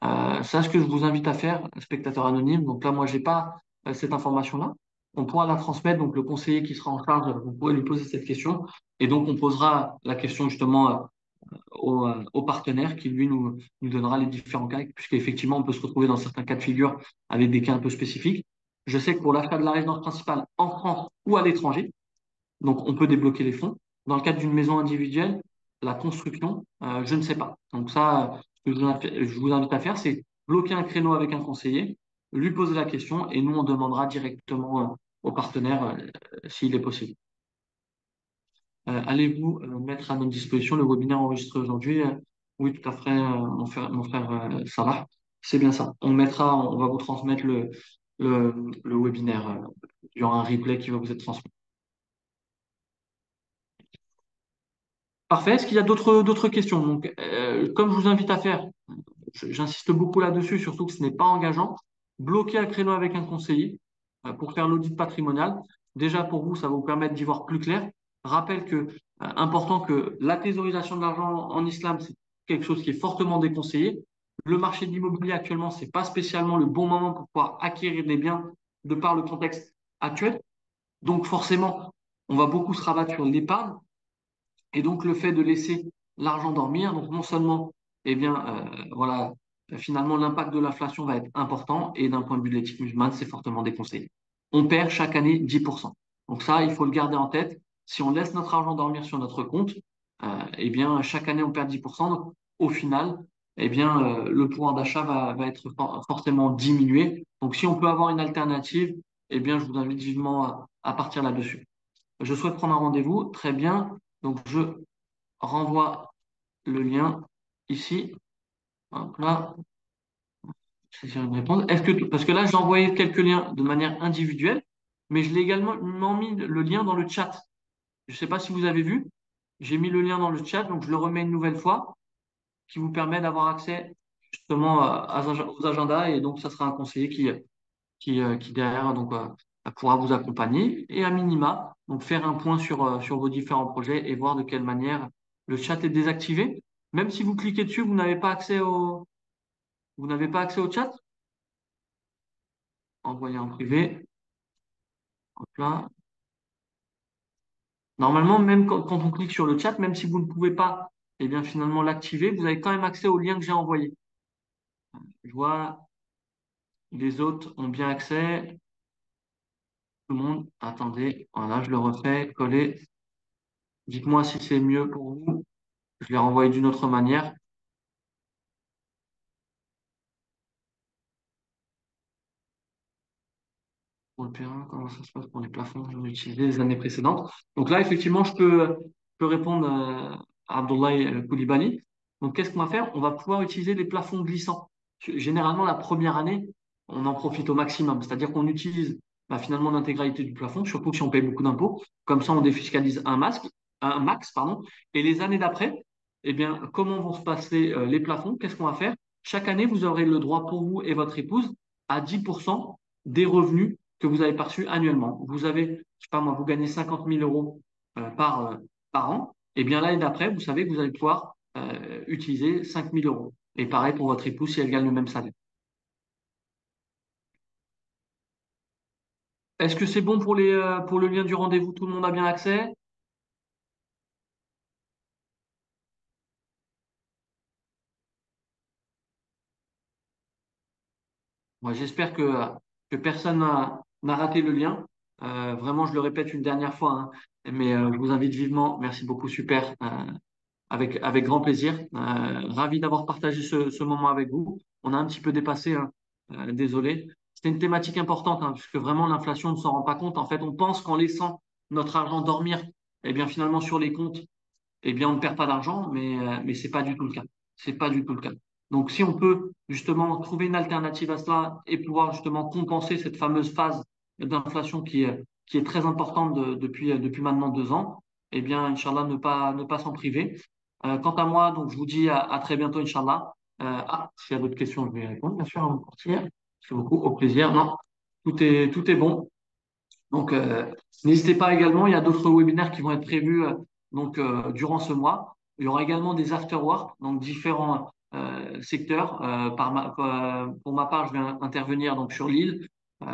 Ça, ce que je vous invite à faire, spectateur anonyme, donc là, moi, j'ai pas cette information-là. On pourra la transmettre, donc le conseiller qui sera en charge, vous pourrez lui poser cette question, et donc on posera la question justement au partenaire qui, lui, nous donnera les différents cas, puisqu'effectivement, on peut se retrouver dans certains cas de figure avec des cas un peu spécifiques. Je sais que pour l'achat de la résidence principale en France ou à l'étranger, donc on peut débloquer les fonds. Dans le cadre d'une maison individuelle, la construction, je ne sais pas. Donc ça, ce que je vous invite à faire, c'est bloquer un créneau avec un conseiller, lui poser la question, et nous, on demandera directement au partenaire s'il est possible. Allez-vous mettre à notre disposition le webinaire enregistré aujourd'hui? Oui, tout à fait, mon frère Salah. C'est bien ça. On va vous transmettre le webinaire. Il y aura un replay qui va vous être transmis. Parfait. Est-ce qu'il y a d'autres questions? Donc, comme je vous invite à faire, j'insiste beaucoup là-dessus, surtout que ce n'est pas engageant. Bloquer un créneau avec un conseiller pour faire l'audit patrimonial. Déjà, pour vous, ça va vous permettre d'y voir plus clair. Rappelle important que la thésaurisation de l'argent en islam, c'est quelque chose qui est fortement déconseillé. Le marché de l'immobilier actuellement, c'est pas spécialement le bon moment pour pouvoir acquérir des biens de par le contexte actuel. Donc, forcément, on va beaucoup se rabattre sur l'épargne. Et donc, le fait de laisser l'argent dormir, donc non seulement, eh bien, voilà, finalement, l'impact de l'inflation va être important et d'un point de vue de l'éthique musulmane, c'est fortement déconseillé. On perd chaque année 10%. Donc ça, il faut le garder en tête. Si on laisse notre argent dormir sur notre compte, eh bien, chaque année, on perd 10%. Donc, au final, eh bien, le pouvoir d'achat va être forcément diminué. Donc, si on peut avoir une alternative, eh bien, je vous invite vivement à partir là-dessus. Je souhaite prendre un rendez-vous. Très bien. Donc, je renvoie le lien ici. Hop là, saisir une réponse. Parce que là, j'ai envoyé quelques liens de manière individuelle, mais je l'ai également mis le lien dans le chat. Je ne sais pas si vous avez vu. J'ai mis le lien dans le chat, donc je le remets une nouvelle fois, qui vous permet d'avoir accès justement aux agendas. Et donc, ça sera un conseiller qui derrière pourra vous accompagner et à minima donc faire un point sur vos différents projets et voir de quelle manière le chat est désactivé. Même si vous cliquez dessus, vous n'avez pas accès au chat. Envoyez en privé. Hop là. Normalement, même quand on clique sur le chat, même si vous ne pouvez pas eh bien, finalement l'activer, vous avez quand même accès au lien que j'ai envoyé. Je vois les autres ont bien accès. Tout le monde, attendez, voilà, je le refais, coller. Dites-moi si c'est mieux pour vous. Je l'ai renvoyé d'une autre manière. Pour le terrain, comment ça se passe pour les plafonds que j'en ai utilisés les années précédentes. Donc là, effectivement, je peux répondre à Abdoulaye Koulibaly. Donc, qu'est-ce qu'on va faire? On va pouvoir utiliser les plafonds glissants. Généralement, la première année, on en profite au maximum. C'est-à-dire qu'on utilise finalement l'intégralité du plafond, surtout si on paye beaucoup d'impôts. Comme ça, on défiscalise un max, pardon. Et les années d'après, eh bien, comment vont se passer les plafonds? Qu'est-ce qu'on va faire? Chaque année, vous aurez le droit pour vous et votre épouse à 10% des revenus que vous avez perçus annuellement. Vous avez, je sais pas moi, vous gagnez 50 000 euros par an. Et bien l'année d'après, vous savez que vous allez pouvoir utiliser 5 000 euros. Et pareil pour votre épouse si elle gagne le même salaire. Est-ce que c'est bon pour le lien du rendez-vous? Tout le monde a bien accès? Moi, j'espère que personne n'a raté le lien. Vraiment, je le répète une dernière fois, hein, mais je vous invite vivement. Merci beaucoup, super. Avec grand plaisir. Ravi d'avoir partagé ce moment avec vous. On a un petit peu dépassé, hein. Désolé. C'était une thématique importante, hein, puisque vraiment l'inflation ne s'en rend pas compte. En fait, on pense qu'en laissant notre argent dormir, eh bien finalement sur les comptes, eh bien, on ne perd pas d'argent, mais c'est pas du tout le cas. C'est pas du tout le cas. Donc, si on peut justement trouver une alternative à cela et pouvoir justement compenser cette fameuse phase d'inflation qui est très importante depuis maintenant 2 ans, eh bien, Inch'Allah, ne pas s'en priver. Quant à moi, donc, je vous dis à très bientôt, Inch'Allah. S'il y a d'autres questions, je vais y répondre, bien sûr, avant de partir. Merci beaucoup, au plaisir. Non, tout est bon. Donc, n'hésitez pas également, il y a d'autres webinaires qui vont être prévus durant ce mois. Il y aura également des afterwork, donc différents secteurs. Pour ma part, je vais intervenir donc sur l'île.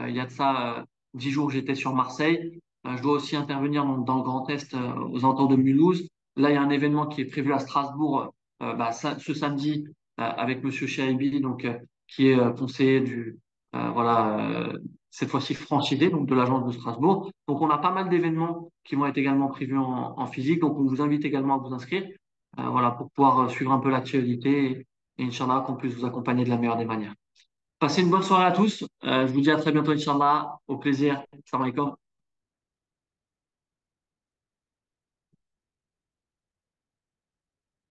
Il y a de ça 10 jours, j'étais sur Marseille. Je dois aussi intervenir donc, dans le Grand Est, aux alentours de Mulhouse. Là, il y a un événement qui est prévu à Strasbourg ce samedi avec Monsieur Chaibi, donc qui est conseiller voilà, cette fois-ci franchisé, donc de l'agence de Strasbourg. Donc, on a pas mal d'événements qui vont être également prévus en physique. Donc, on vous invite également à vous inscrire, voilà, pour pouvoir suivre un peu l'actualité et Inch'Allah, qu'on puisse vous accompagner de la meilleure des manières. Passez une bonne soirée à tous. Je vous dis à très bientôt, Inch'Allah. Au plaisir. Salam alaikum.